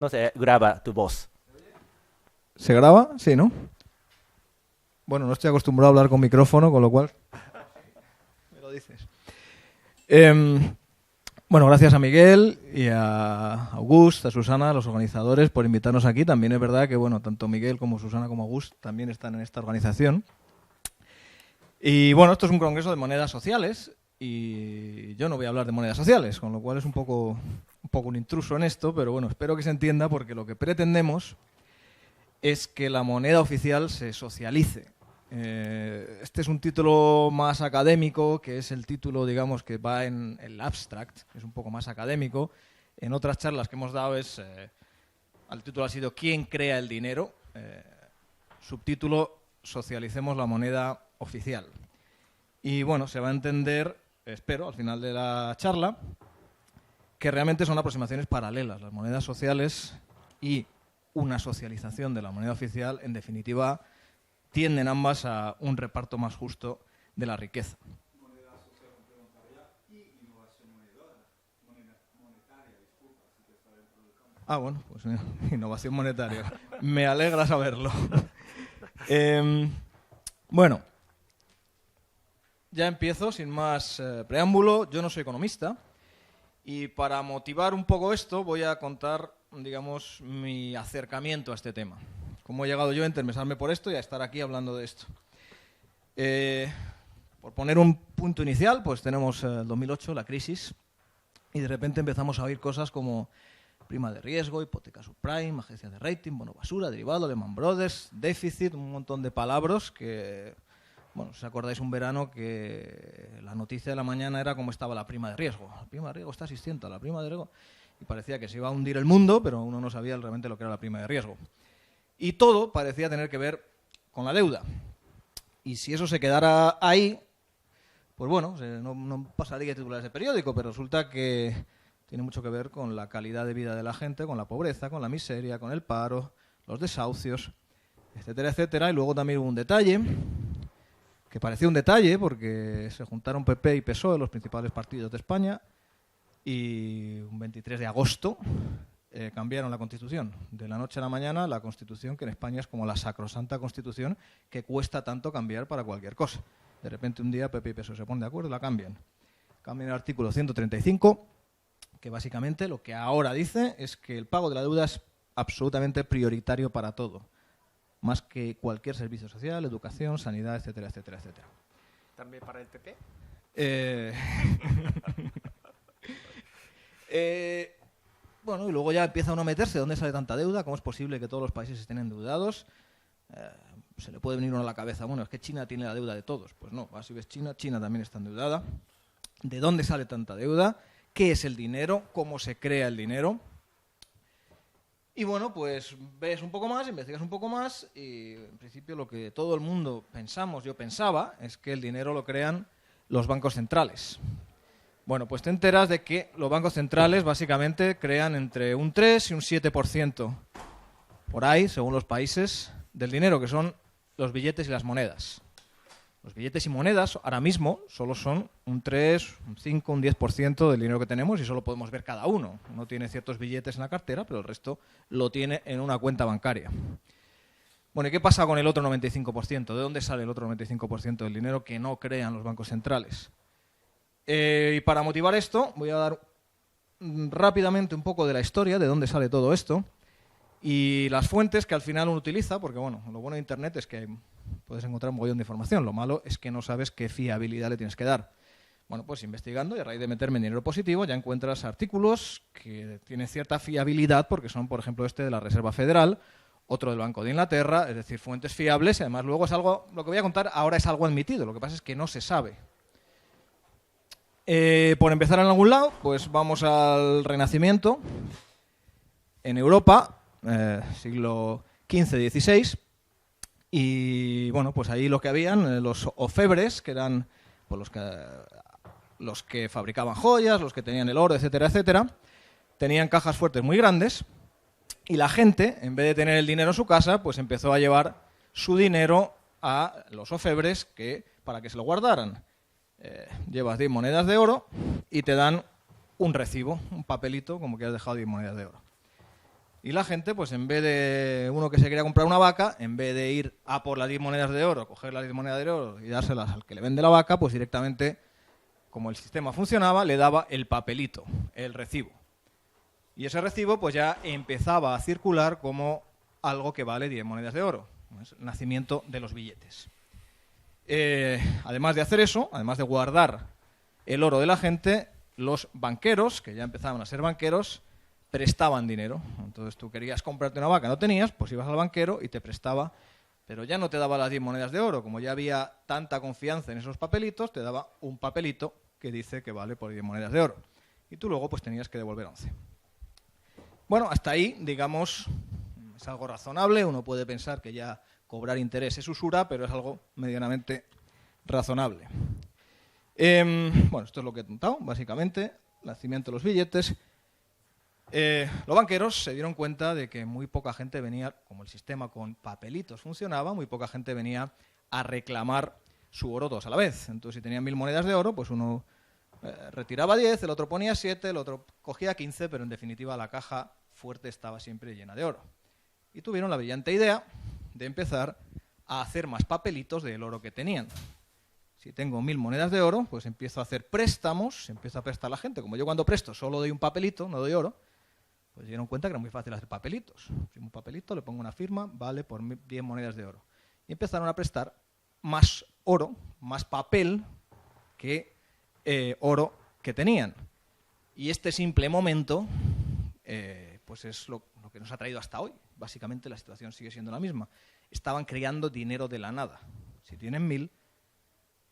No se graba tu voz. ¿Se graba? Sí, ¿no? Bueno, no estoy acostumbrado a hablar con micrófono, con lo cual... Me lo dices. Bueno, gracias a Miguel y a August, a Susana, a los organizadores, por invitarnos aquí. También es verdad que, bueno, tanto Miguel como Susana como August también están en esta organización. Y bueno, esto es un congreso de monedas sociales y yo no voy a hablar de monedas sociales, con lo cual es un poco un intruso en esto, pero bueno, espero que se entienda porque lo que pretendemos es que la moneda oficial se socialice. Este es un título más académico, que es el título, digamos, que va en el abstract, que es un poco más académico. En otras charlas que hemos dado el título ha sido ¿Quién crea el dinero? Subtítulo, socialicemos la moneda oficial. Y bueno, se va a entender, espero, al final de la charla, que realmente son aproximaciones paralelas. Las monedas sociales y una socialización de la moneda oficial, en definitiva, tienden ambas a un reparto más justo de la riqueza. Moneda social complementaria y innovación monetaria, disculpa, si te está dentro del campo. Ah, bueno, pues innovación monetaria. Me alegra saberlo. Bueno, ya empiezo, sin más preámbulo. Yo no soy economista y para motivar un poco esto voy a contar, digamos, mi acercamiento a este tema. Cómo he llegado yo a interesarme por esto y a estar aquí hablando de esto. Por poner un punto inicial, pues tenemos el 2008, la crisis, y de repente empezamos a oír cosas como prima de riesgo, hipoteca subprime, agencia de rating, bono basura, derivado, Lehman Brothers, déficit, un montón de palabras que, bueno, si os acordáis un verano que la noticia de la mañana era cómo estaba la prima de riesgo. La prima de riesgo está a 600, la prima de riesgo... Y parecía que se iba a hundir el mundo, pero uno no sabía realmente lo que era la prima de riesgo. Y todo parecía tener que ver con la deuda. Y si eso se quedara ahí, pues bueno, no pasaría titulares de periódico, pero resulta que tiene mucho que ver con la calidad de vida de la gente, con la pobreza, con la miseria, con el paro, los desahucios, etcétera, etcétera. Y luego también hubo un detalle, que parecía un detalle, porque se juntaron PP y PSOE, los principales partidos de España, y un 23 de agosto cambiaron la Constitución. De la noche a la mañana, la Constitución, que en España es como la sacrosanta Constitución, que cuesta tanto cambiar para cualquier cosa. De repente un día PP y PSOE se ponen de acuerdo y la cambian. Cambian el artículo 135, que básicamente lo que ahora dice es que el pago de la deuda es absolutamente prioritario para todo, más que cualquier servicio social, educación, sanidad, etcétera, etcétera, etcétera. ¿También para el PP? Bueno, y luego ya empieza uno a meterse. ¿De dónde sale tanta deuda? ¿Cómo es posible que todos los países estén endeudados? Se le puede venir uno a la cabeza, bueno, es que China tiene la deuda de todos. Pues no, si ves China también está endeudada. ¿De dónde sale tanta deuda? ¿Qué es el dinero? ¿Cómo se crea el dinero? Y bueno, pues ves un poco más, investigas un poco más y en principio lo que todo el mundo pensamos, yo pensaba, es que el dinero lo crean los bancos centrales. Bueno, pues te enteras de que los bancos centrales básicamente crean entre un 3 y un 7% por ahí, según los países, del dinero, que son los billetes y las monedas. Los billetes y monedas ahora mismo solo son un 3, un 5, un 10% del dinero que tenemos y solo podemos ver cada uno. Uno tiene ciertos billetes en la cartera, pero el resto lo tiene en una cuenta bancaria. Bueno, ¿y qué pasa con el otro 95%? ¿De dónde sale el otro 95% del dinero que no crean los bancos centrales? Y para motivar esto, voy a dar rápidamente un poco de la historia, de dónde sale todo esto, y las fuentes que al final uno utiliza, porque bueno, lo bueno de Internet es que puedes encontrar un montón de información, lo malo es que no sabes qué fiabilidad le tienes que dar. Bueno, pues investigando y a raíz de meterme en dinero positivo ya encuentras artículos que tienen cierta fiabilidad porque son, por ejemplo, este de la Reserva Federal, otro del Banco de Inglaterra, es decir, fuentes fiables y además luego es algo, lo que voy a contar ahora es algo admitido, lo que pasa es que no se sabe. Por empezar en algún lado, pues vamos al Renacimiento en Europa, siglo XV-XVI, y bueno, pues ahí lo que habían, los orfebres, que eran pues, los que fabricaban joyas, los que tenían el oro, etcétera, etcétera, tenían cajas fuertes muy grandes y la gente, en vez de tener el dinero en su casa, pues empezó a llevar su dinero a los orfebres para que se lo guardaran. Llevas 10 monedas de oro y te dan un recibo, un papelito, como que has dejado 10 monedas de oro. Y la gente, pues en vez de uno que se quería comprar una vaca, en vez de ir a por las 10 monedas de oro, coger las 10 monedas de oro y dárselas al que le vende la vaca, pues directamente, como el sistema funcionaba, le daba el papelito, el recibo. Y ese recibo pues ya empezaba a circular como algo que vale 10 monedas de oro. Es el nacimiento de los billetes. Además de hacer eso, además de guardar el oro de la gente, los banqueros, que ya empezaban a ser banqueros, prestaban dinero. Entonces tú querías comprarte una vaca, no tenías, pues ibas al banquero y te prestaba, pero ya no te daba las 10 monedas de oro. Como ya había tanta confianza en esos papelitos, te daba un papelito que dice que vale por 10 monedas de oro. Y tú luego pues tenías que devolver 11. Bueno, hasta ahí, digamos, es algo razonable. Uno puede pensar que ya cobrar interés es usura, pero es algo medianamente razonable. Bueno, esto es lo que he contado, básicamente, el nacimiento de los billetes. Los banqueros se dieron cuenta de que muy poca gente venía, como el sistema con papelitos funcionaba, muy poca gente venía a reclamar su oro todos a la vez. Entonces, si tenían 1000 monedas de oro, pues uno retiraba 10, el otro ponía 7, el otro cogía 15, pero en definitiva la caja fuerte estaba siempre llena de oro. Y tuvieron la brillante idea de empezar a hacer más papelitos del oro que tenían. Si tengo 1000 monedas de oro, pues empiezo a hacer préstamos, empiezo a prestar a la gente. Como yo cuando presto solo doy un papelito, no doy oro, pues se dieron cuenta que era muy fácil hacer papelitos. Un papelito, le pongo una firma, vale por 10 monedas de oro. Y empezaron a prestar más oro, más papel que oro que tenían. Y este simple momento pues es lo que nos ha traído hasta hoy. Básicamente la situación sigue siendo la misma. Estaban creando dinero de la nada. Si tienen 1000,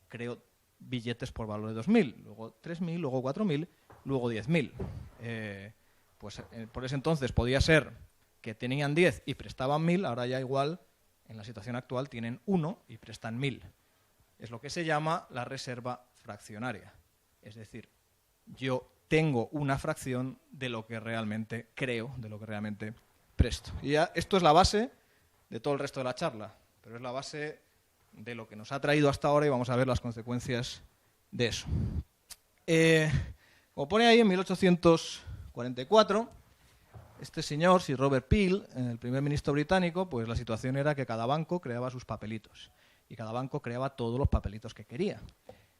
creo billetes por valor de 2000, luego 3000, luego 4000, luego 10000. Por ese entonces podía ser que tenían 10 y prestaban 1000, ahora ya igual, en la situación actual, tienen 1 y prestan 1000. Es lo que se llama la reserva fraccionaria. Es decir, yo tengo una fracción de lo que realmente creo, de lo que realmente presto. Y ya, esto es la base de todo el resto de la charla, pero es la base de lo que nos ha traído hasta ahora y vamos a ver las consecuencias de eso. Como pone ahí, en 1844, este señor, Sir Robert Peel, el primer ministro británico, pues la situación era que cada banco creaba sus papelitos y cada banco creaba todos los papelitos que quería.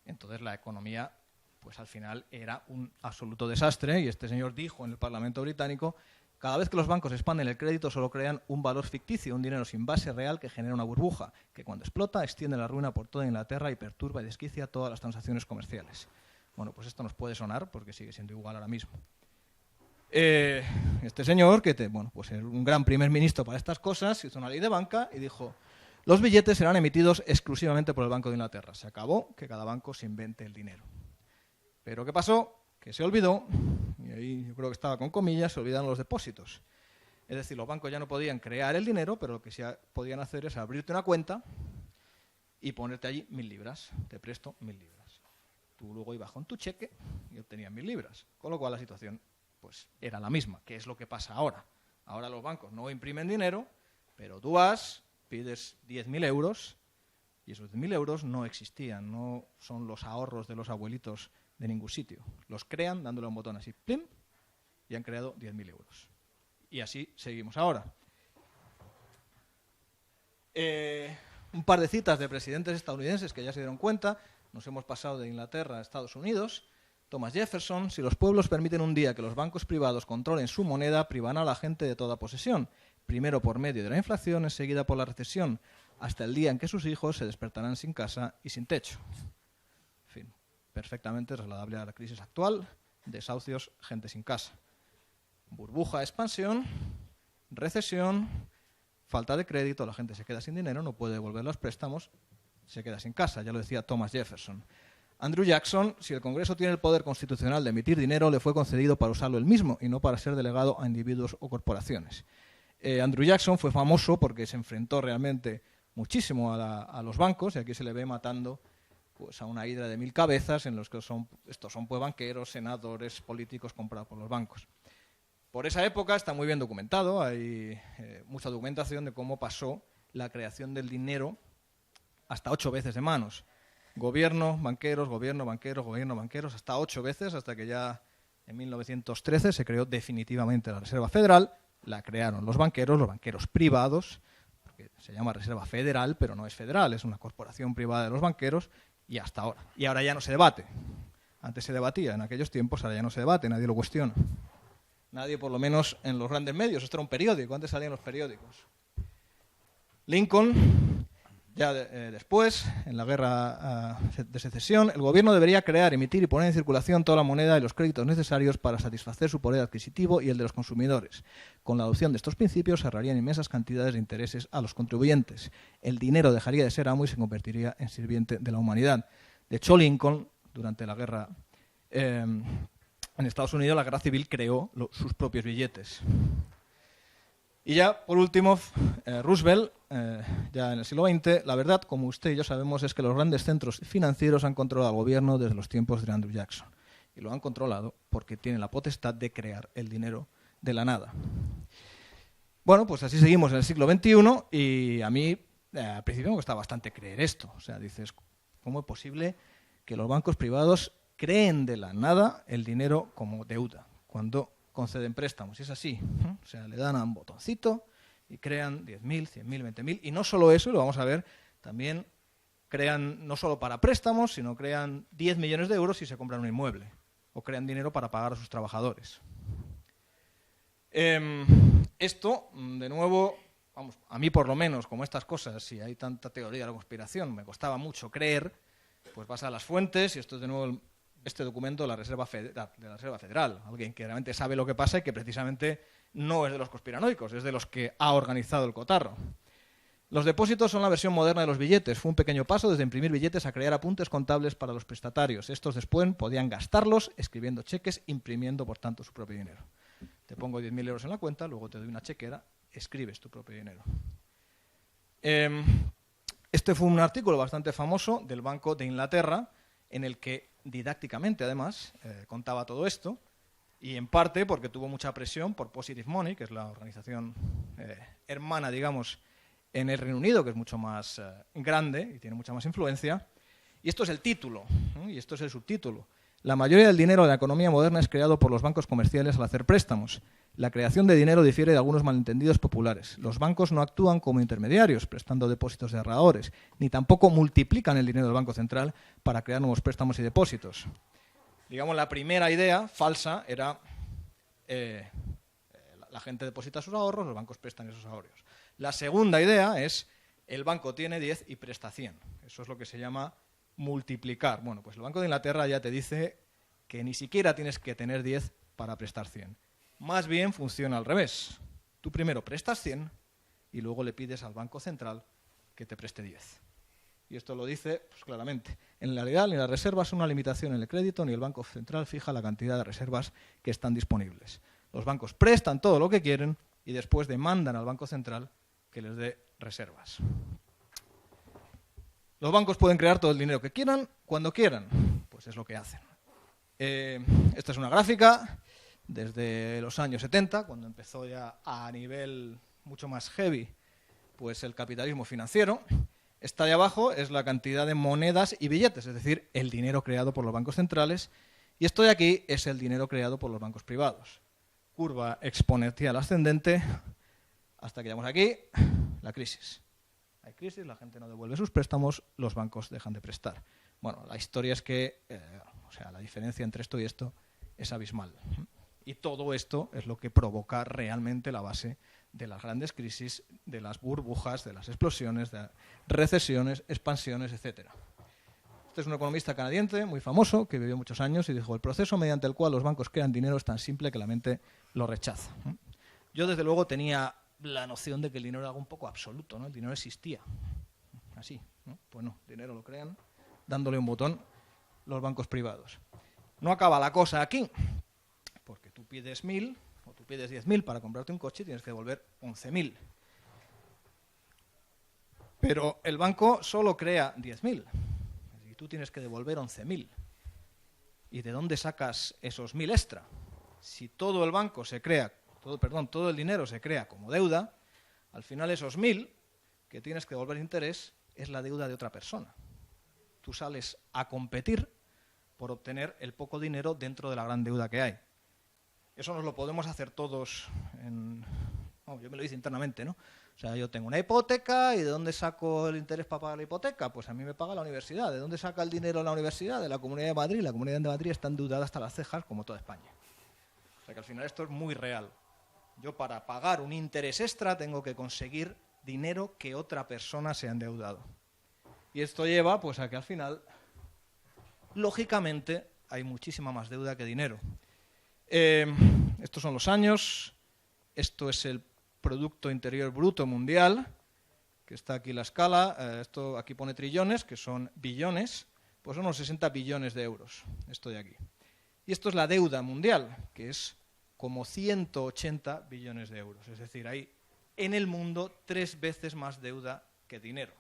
Entonces la economía, pues al final era un absoluto desastre y este señor dijo en el Parlamento británico: cada vez que los bancos expanden el crédito solo crean un valor ficticio, un dinero sin base real que genera una burbuja, que cuando explota extiende la ruina por toda Inglaterra y perturba y desquicia todas las transacciones comerciales. Bueno, pues esto nos puede sonar porque sigue siendo igual ahora mismo. Este señor, pues era un gran primer ministro para estas cosas, hizo una ley de banca y dijo: los billetes serán emitidos exclusivamente por el Banco de Inglaterra. Se acabó que cada banco se invente el dinero. Pero ¿qué pasó? Que se olvidó, y ahí yo creo que estaba con comillas, se olvidaron los depósitos. Es decir, los bancos ya no podían crear el dinero, pero lo que sí podían hacer es abrirte una cuenta y ponerte allí 1000 libras. Te presto 1000 libras. Tú luego ibas con tu cheque y obtenías 1000 libras. Con lo cual la situación pues era la misma, que es lo que pasa ahora. Ahora los bancos no imprimen dinero, pero tú vas, pides 10.000 euros y esos 10.000 euros no existían, no son los ahorros de los abuelitos de ningún sitio. Los crean dándole un botón así, ¡plim!, y han creado 10.000 euros. Y así seguimos ahora. Un par de citas de presidentes estadounidenses que ya se dieron cuenta. Nos hemos pasado de Inglaterra a Estados Unidos. Thomas Jefferson: si los pueblos permiten un día que los bancos privados controlen su moneda, privarán a la gente de toda posesión. Primero por medio de la inflación, enseguida por la recesión, hasta el día en que sus hijos se despertarán sin casa y sin techo. En fin, perfectamente trasladable a la crisis actual, desahucios, gente sin casa. Burbuja, expansión, recesión, falta de crédito, la gente se queda sin dinero, no puede devolver los préstamos, se queda sin casa, ya lo decía Thomas Jefferson. Andrew Jackson: si el Congreso tiene el poder constitucional de emitir dinero, le fue concedido para usarlo él mismo y no para ser delegado a individuos o corporaciones. Andrew Jackson fue famoso porque se enfrentó realmente muchísimo a los bancos, y aquí se le ve matando pues a una hidra de 1000 cabezas, en los que estos son pues banqueros, senadores, políticos comprados por los bancos. Por esa época está muy bien documentado, hay mucha documentación de cómo pasó la creación del dinero hasta 8 veces de manos. Gobierno, banqueros, gobierno, banqueros, gobierno, banqueros, hasta 8 veces, hasta que ya en 1913 se creó definitivamente la Reserva Federal, la crearon los banqueros privados, porque se llama Reserva Federal, pero no es federal, es una corporación privada de los banqueros, y hasta ahora. Y ahora ya no se debate. Antes se debatía, en aquellos tiempos, ahora ya no se debate, nadie lo cuestiona. Nadie, por lo menos en los grandes medios. Esto era un periódico, antes salían los periódicos. Lincoln, ya después, en la guerra de secesión, el gobierno debería crear, emitir y poner en circulación toda la moneda y los créditos necesarios para satisfacer su poder adquisitivo y el de los consumidores. Con la adopción de estos principios se ahorrarían inmensas cantidades de intereses a los contribuyentes. El dinero dejaría de ser amo y se convertiría en sirviente de la humanidad. De hecho, Lincoln, durante la guerra en Estados Unidos, la guerra civil, creó sus propios billetes. Y ya, por último, Roosevelt, ya en el siglo XX, la verdad, como usted y yo sabemos, es que los grandes centros financieros han controlado al gobierno desde los tiempos de Andrew Jackson. Y lo han controlado porque tienen la potestad de crear el dinero de la nada. Bueno, pues así seguimos en el siglo XXI y a mí, al principio me costaba bastante creer esto. O sea, dices, ¿cómo es posible que los bancos privados creen de la nada el dinero como deuda cuando conceden préstamos? Y es así, ¿no? O sea, le dan a un botoncito y crean 10.000, 100.000, 20.000. Y no solo eso, lo vamos a ver, también crean no solo para préstamos, sino crean 10 millones de euros si se compran un inmueble. O crean dinero para pagar a sus trabajadores. Esto, de nuevo, vamos, a mí por lo menos, como estas cosas, si hay tanta teoría de la conspiración, me costaba mucho creer, pues vas a las fuentes y esto es de nuevo este documento de la Reserva Federal, alguien que realmente sabe lo que pasa y que precisamente no es de los conspiranoicos, es de los que ha organizado el cotarro. Los depósitos son la versión moderna de los billetes. Fue un pequeño paso desde imprimir billetes a crear apuntes contables para los prestatarios. Estos después podían gastarlos escribiendo cheques, imprimiendo, por tanto, su propio dinero. Te pongo 10.000 euros en la cuenta, luego te doy una chequera, escribes tu propio dinero. Este fue un artículo bastante famoso del Banco de Inglaterra, en el que didácticamente, además, contaba todo esto, y en parte porque tuvo mucha presión por Positive Money, que es la organización hermana, digamos, en el Reino Unido, que es mucho más grande y tiene mucha más influencia. Y esto es el título, ¿no? Y esto es el subtítulo. La mayoría del dinero de la economía moderna es creado por los bancos comerciales al hacer préstamos. La creación de dinero difiere de algunos malentendidos populares. Los bancos no actúan como intermediarios, prestando depósitos de ahorradores, ni tampoco multiplican el dinero del Banco Central para crear nuevos préstamos y depósitos. Digamos, la primera idea falsa era la gente deposita sus ahorros, los bancos prestan esos ahorros. La segunda idea es el banco tiene 10 y presta 100. Eso es lo que se llama multiplicar. Bueno, pues el Banco de Inglaterra ya te dice que ni siquiera tienes que tener 10 para prestar 100. Más bien funciona al revés. Tú primero prestas 100 y luego le pides al Banco Central que te preste 10. Y esto lo dice pues, claramente. En realidad, ni las reservas son una limitación en el crédito, ni el Banco Central fija la cantidad de reservas que están disponibles. Los bancos prestan todo lo que quieren y después demandan al Banco Central que les dé reservas. Los bancos pueden crear todo el dinero que quieran, cuando quieran. Pues es lo que hacen. Esta es una gráfica desde los años 70, cuando empezó ya a nivel mucho más heavy, pues el capitalismo financiero. Esta de abajo es la cantidad de monedas y billetes, es decir, el dinero creado por los bancos centrales. Y esto de aquí es el dinero creado por los bancos privados. Curva exponencial ascendente hasta que llegamos aquí, la crisis. Hay crisis, la gente no devuelve sus préstamos, los bancos dejan de prestar. Bueno, la historia es que la diferencia entre esto y esto es abismal. Y todo esto es lo que provoca realmente la base de las grandes crisis, de las burbujas, de las explosiones, de recesiones, expansiones, etc. Este es un economista canadiense muy famoso que vivió muchos años y dijo: el proceso mediante el cual los bancos crean dinero es tan simple que la mente lo rechaza. Yo, desde luego, tenía la noción de que el dinero era algo un poco absoluto, ¿no? El dinero existía, así, ¿no? Pues no, el dinero lo crean dándole un botón los bancos privados. No acaba la cosa aquí, porque tú pides 1.000 o tú pides 10.000 para comprarte un coche y tienes que devolver 11.000. Pero el banco solo crea 10.000 y tú tienes que devolver 11.000. ¿Y de dónde sacas esos 1.000 extra? Si todo el banco se crea, todo el dinero se crea como deuda, al final esos 1.000 que tienes que devolver interés es la deuda de otra persona. Tú sales a competir por obtener el poco dinero dentro de la gran deuda que hay. Eso nos lo podemos hacer todos en Yo me lo hice internamente, ¿no? O sea, yo tengo una hipoteca y ¿de dónde saco el interés para pagar la hipoteca? Pues a mí me paga la universidad. ¿De dónde saca el dinero la universidad? De la Comunidad de Madrid. La Comunidad de Madrid está endeudada hasta las cejas, como toda España. O sea que al final esto es muy real. Yo para pagar un interés extra tengo que conseguir dinero que otra persona se ha endeudado. Y esto lleva pues a que al final, lógicamente, hay muchísima más deuda que dinero. Estos son los años. Esto es el Producto Interior Bruto Mundial, que está aquí la escala. Esto aquí pone trillones, que son billones. Pues son unos 60 billones de euros, esto de aquí. Y esto es la deuda mundial, que es como 180 billones de euros. Es decir, hay en el mundo 3 veces más deuda que dinero.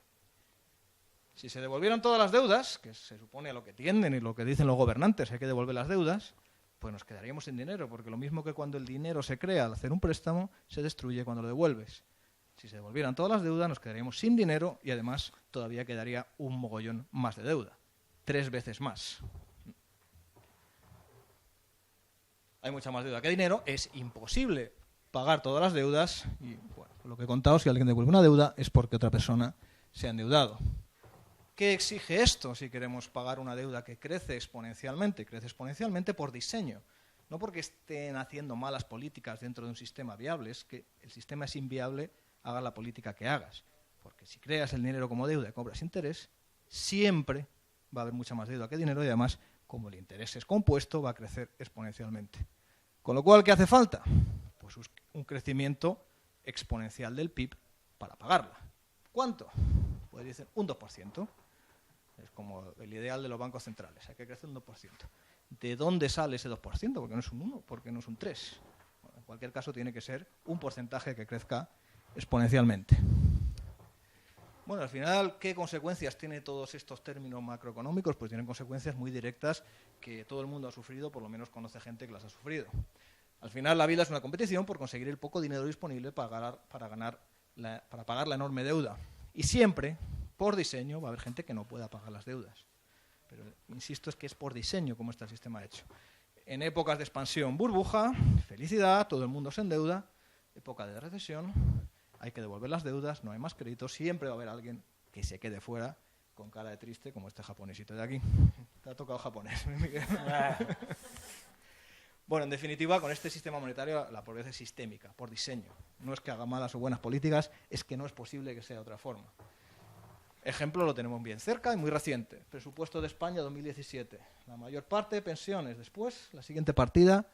Si se devolvieran todas las deudas, que se supone a lo que tienden y lo que dicen los gobernantes, hay que devolver las deudas, pues nos quedaríamos sin dinero, porque lo mismo que cuando el dinero se crea al hacer un préstamo, se destruye cuando lo devuelves. Si se devolvieran todas las deudas, nos quedaríamos sin dinero y además todavía quedaría un mogollón más de deuda. 3 veces más. Hay mucha más deuda que dinero, es imposible pagar todas las deudas y, bueno, lo que he contado, si alguien devuelve una deuda es porque otra persona se ha endeudado. ¿Qué exige esto si queremos pagar una deuda que crece exponencialmente? Crece exponencialmente por diseño, no porque estén haciendo malas políticas dentro de un sistema viable, es que el sistema es inviable, hagas la política que hagas. Porque si creas el dinero como deuda y cobras interés, siempre va a haber mucha más deuda que dinero y además, como el interés es compuesto, va a crecer exponencialmente. Con lo cual, ¿qué hace falta? Pues un crecimiento exponencial del PIB para pagarla. ¿Cuánto? Pues dicen un 2%. Es como el ideal de los bancos centrales. Hay que crecer un 2%. ¿De dónde sale ese 2%? Porque no es un 1, porque no es un 3. Bueno, en cualquier caso, tiene que ser un porcentaje que crezca exponencialmente. Bueno, al final, ¿qué consecuencias tiene todos estos términos macroeconómicos? Pues tienen consecuencias muy directas que todo el mundo ha sufrido, por lo menos conoce gente que las ha sufrido. Al final, la vida es una competición por conseguir el poco dinero disponible para pagar la enorme deuda. Y siempre, por diseño, va a haber gente que no pueda pagar las deudas. Pero, insisto, es que es por diseño como está el sistema hecho. En épocas de expansión, burbuja, felicidad, todo el mundo se endeuda. Época de recesión, hay que devolver las deudas, no hay más créditos, siempre va a haber alguien que se quede fuera con cara de triste, como este japonesito de aquí. Te ha tocado japonés, Miguel. Bueno, en definitiva, con este sistema monetario la pobreza es sistémica, por diseño. No es que haga malas o buenas políticas, es que no es posible que sea de otra forma. Ejemplo lo tenemos bien cerca y muy reciente. Presupuesto de España 2017. La mayor parte de pensiones. Después, la siguiente partida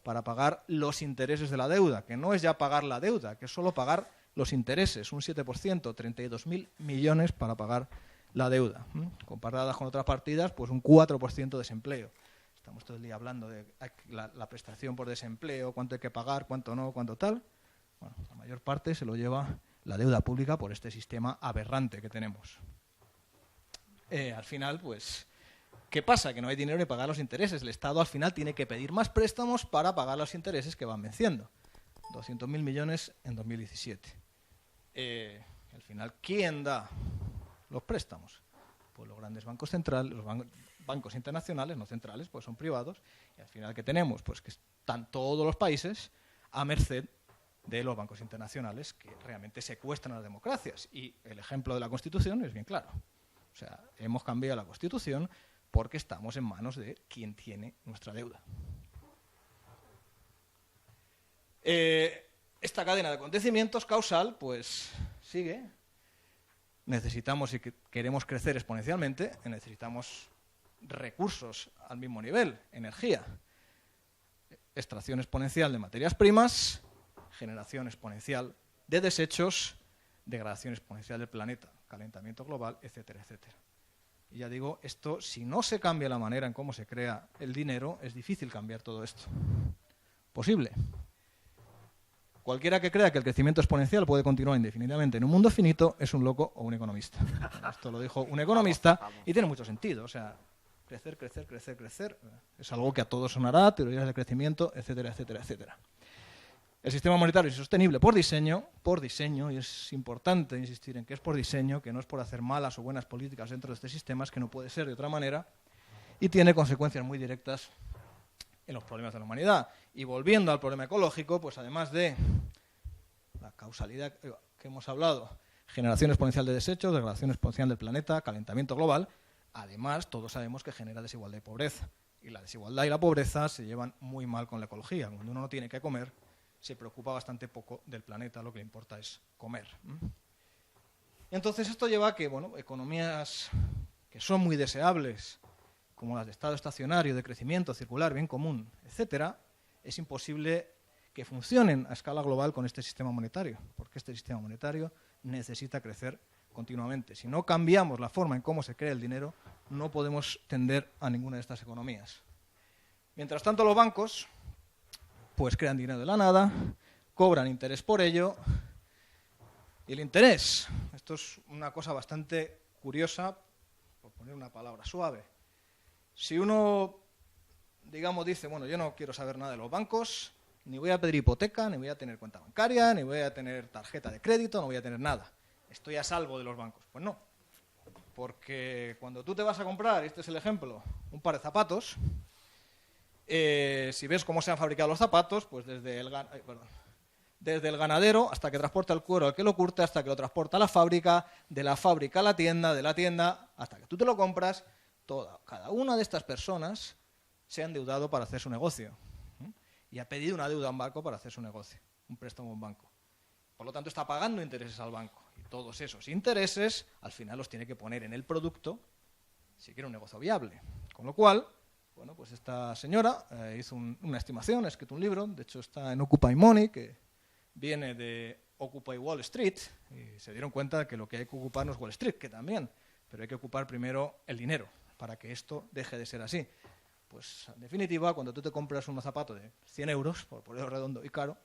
para pagar los intereses de la deuda, que no es ya pagar la deuda, que es solo pagar los intereses, un 7%, 32.000 millones para pagar la deuda. Comparadas con otras partidas, pues un 4% de desempleo. Estamos todo el día hablando de la prestación por desempleo, cuánto hay que pagar, cuánto no, cuánto tal. Bueno, la mayor parte se lo lleva la deuda pública por este sistema aberrante que tenemos. Al final, pues, ¿qué pasa? Que no hay dinero ni pagar los intereses. El Estado al final tiene que pedir más préstamos para pagar los intereses que van venciendo. 200.000 millones en 2017. Al final, ¿quién da los préstamos? Pues los grandes bancos centrales, los bancos internacionales, no centrales, pues son privados. Y al final, ¿qué tenemos? Pues que están todos los países a merced de los bancos internacionales que realmente secuestran a las democracias. Y el ejemplo de la Constitución es bien claro. O sea, hemos cambiado la Constitución porque estamos en manos de quien tiene nuestra deuda. Esta cadena de acontecimientos causal, pues, sigue. Necesitamos, si queremos crecer exponencialmente, necesitamos recursos al mismo nivel, energía, extracción exponencial de materias primas, generación exponencial de desechos, degradación exponencial del planeta, calentamiento global, etcétera, etcétera. Y ya digo, esto, si no se cambia la manera en cómo se crea el dinero, es difícil cambiar todo esto. Posible. Cualquiera que crea que el crecimiento exponencial puede continuar indefinidamente en un mundo finito es un loco o un economista. Esto lo dijo un economista y tiene mucho sentido. O sea, crecer, crecer, crecer, crecer es algo que a todos sonará, teorías de crecimiento, etcétera, etcétera, etcétera. El sistema monetario es sostenible por diseño, y es importante insistir en que es por diseño, que no es por hacer malas o buenas políticas dentro de este sistema, es que no puede ser de otra manera, y tiene consecuencias muy directas en los problemas de la humanidad. Y volviendo al problema ecológico, pues además de la causalidad que hemos hablado, generación exponencial de desechos, degradación exponencial del planeta, calentamiento global, además todos sabemos que genera desigualdad y pobreza. Y la desigualdad y la pobreza se llevan muy mal con la ecología. Cuando uno no tiene que comer, se preocupa bastante poco del planeta, lo que le importa es comer. Entonces esto lleva a que, bueno, economías que son muy deseables, como las de estado estacionario, de crecimiento circular, bien común, etcétera, es imposible que funcionen a escala global con este sistema monetario, porque este sistema monetario necesita crecer continuamente. Si no cambiamos la forma en cómo se crea el dinero, no podemos tender a ninguna de estas economías. Mientras tanto, los bancos pues crean dinero de la nada, cobran interés por ello, y el interés, esto es una cosa bastante curiosa, por poner una palabra suave. Si uno, digamos, dice, bueno, yo no quiero saber nada de los bancos, ni voy a pedir hipoteca, ni voy a tener cuenta bancaria, ni voy a tener tarjeta de crédito, no voy a tener nada. Estoy a salvo de los bancos. Pues no, porque cuando tú te vas a comprar, y este es el ejemplo, un par de zapatos, si ves cómo se han fabricado los zapatos, pues desde el ganadero hasta que transporta el cuero al que lo curte, hasta que lo transporta a la fábrica, de la fábrica a la tienda, de la tienda, hasta que tú te lo compras, cada una de estas personas se ha endeudado para hacer su negocio. Y ha pedido una deuda a un banco para hacer su negocio, un préstamo a un banco. Por lo tanto, está pagando intereses al banco. Y todos esos intereses, al final, los tiene que poner en el producto si quiere un negocio viable. Con lo cual, bueno, pues esta señora hizo una estimación, ha escrito un libro, de hecho está en Occupy Money, que viene de Occupy Wall Street, y se dieron cuenta de que lo que hay que ocupar no es Wall Street, que también, pero hay que ocupar primero el dinero, para que esto deje de ser así. Pues, en definitiva, cuando tú te compras unos zapatos de 100 euros, por ponerlo redondo y caro,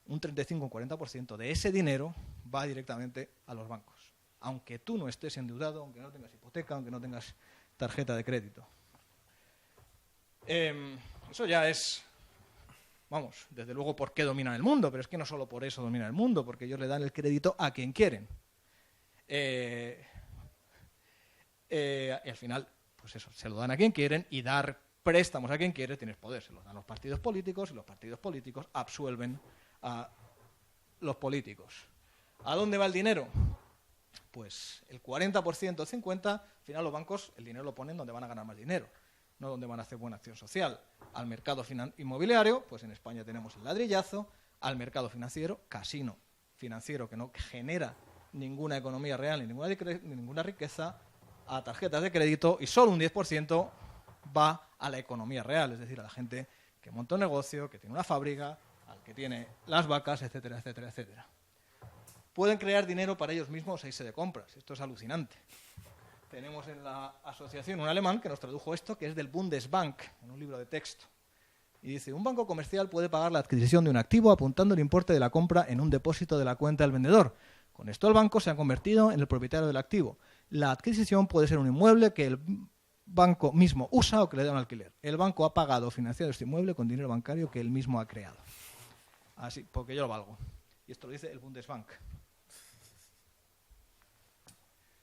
un 35 o 40% de ese dinero va directamente a los bancos. Aunque tú no estés endeudado, aunque no tengas hipoteca, aunque no tengas tarjeta de crédito. Eso ya es, vamos, desde luego por qué dominan el mundo, pero es que no solo por eso dominan el mundo, porque ellos le dan el crédito a quien quieren. Y al final, pues eso, se lo dan a quien quieren y dar préstamos a quien quiere, tienes poder. Se los dan los partidos políticos y los partidos políticos absuelven a los políticos. ¿A dónde va el dinero? Pues el 40%, el 50%, al final los bancos el dinero lo ponen donde van a ganar más dinero, no donde van a hacer buena acción social. Al mercado inmobiliario, pues en España tenemos el ladrillazo, al mercado financiero, casino financiero que no genera ninguna economía real ni ninguna riqueza, a tarjetas de crédito y solo un 10% va a la economía real, es decir, a la gente que monta un negocio, que tiene una fábrica, al que tiene las vacas, etcétera, etcétera, etcétera. Pueden crear dinero para ellos mismos a irse de compras. Esto es alucinante. Tenemos en la asociación un alemán que nos tradujo esto, que es del Bundesbank, en un libro de texto. Y dice, un banco comercial puede pagar la adquisición de un activo apuntando el importe de la compra en un depósito de la cuenta del vendedor. Con esto el banco se ha convertido en el propietario del activo. La adquisición puede ser un inmueble que el banco mismo usa o que le da un alquiler. El banco ha pagado o financiado este inmueble con dinero bancario que él mismo ha creado. Así, porque yo lo valgo. Y esto lo dice el Bundesbank.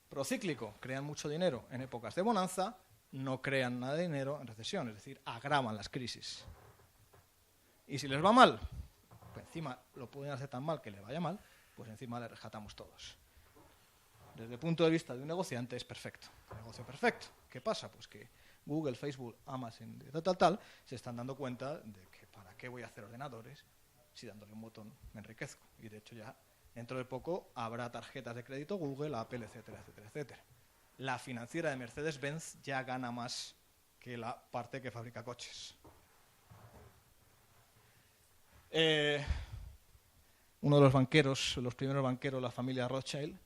Procíclico, crean mucho dinero en épocas de bonanza, no crean nada de dinero en recesión, es decir, agravan las crisis. Y si les va mal, pues encima lo pueden hacer tan mal que les vaya mal, pues encima le rescatamos todos. Desde el punto de vista de un negociante es perfecto, un negocio perfecto. ¿Qué pasa? Pues que Google, Facebook, Amazon, tal, se están dando cuenta de que para qué voy a hacer ordenadores si dándole un botón me enriquezco. Y de hecho ya dentro de poco habrá tarjetas de crédito Google, Apple, etcétera, etcétera, etcétera. La financiera de Mercedes-Benz ya gana más que la parte que fabrica coches. Uno de los banqueros, los primeros banqueros, la familia Rothschild,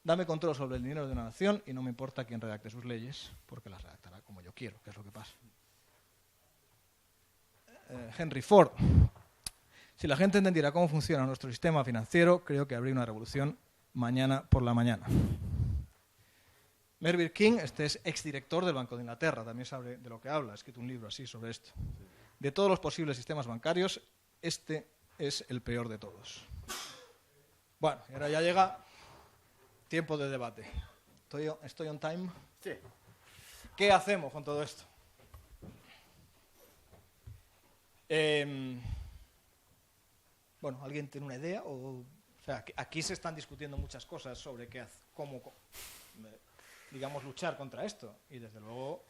dame control sobre el dinero de una nación y no me importa quién redacte sus leyes, porque las redactará como yo quiero, que es lo que pasa. Henry Ford. Si la gente entendiera cómo funciona nuestro sistema financiero, creo que habría una revolución mañana por la mañana. Mervyn King, este es exdirector del Banco de Inglaterra, también sabe de lo que habla, ha escrito un libro así sobre esto. De todos los posibles sistemas bancarios, este es el peor de todos. Bueno, y ahora ya llega tiempo de debate. ¿Estoy on time? Sí. ¿Qué hacemos con todo esto? Bueno, ¿alguien tiene una idea o O sea, aquí se están discutiendo muchas cosas sobre cómo, digamos, luchar contra esto. Y desde luego...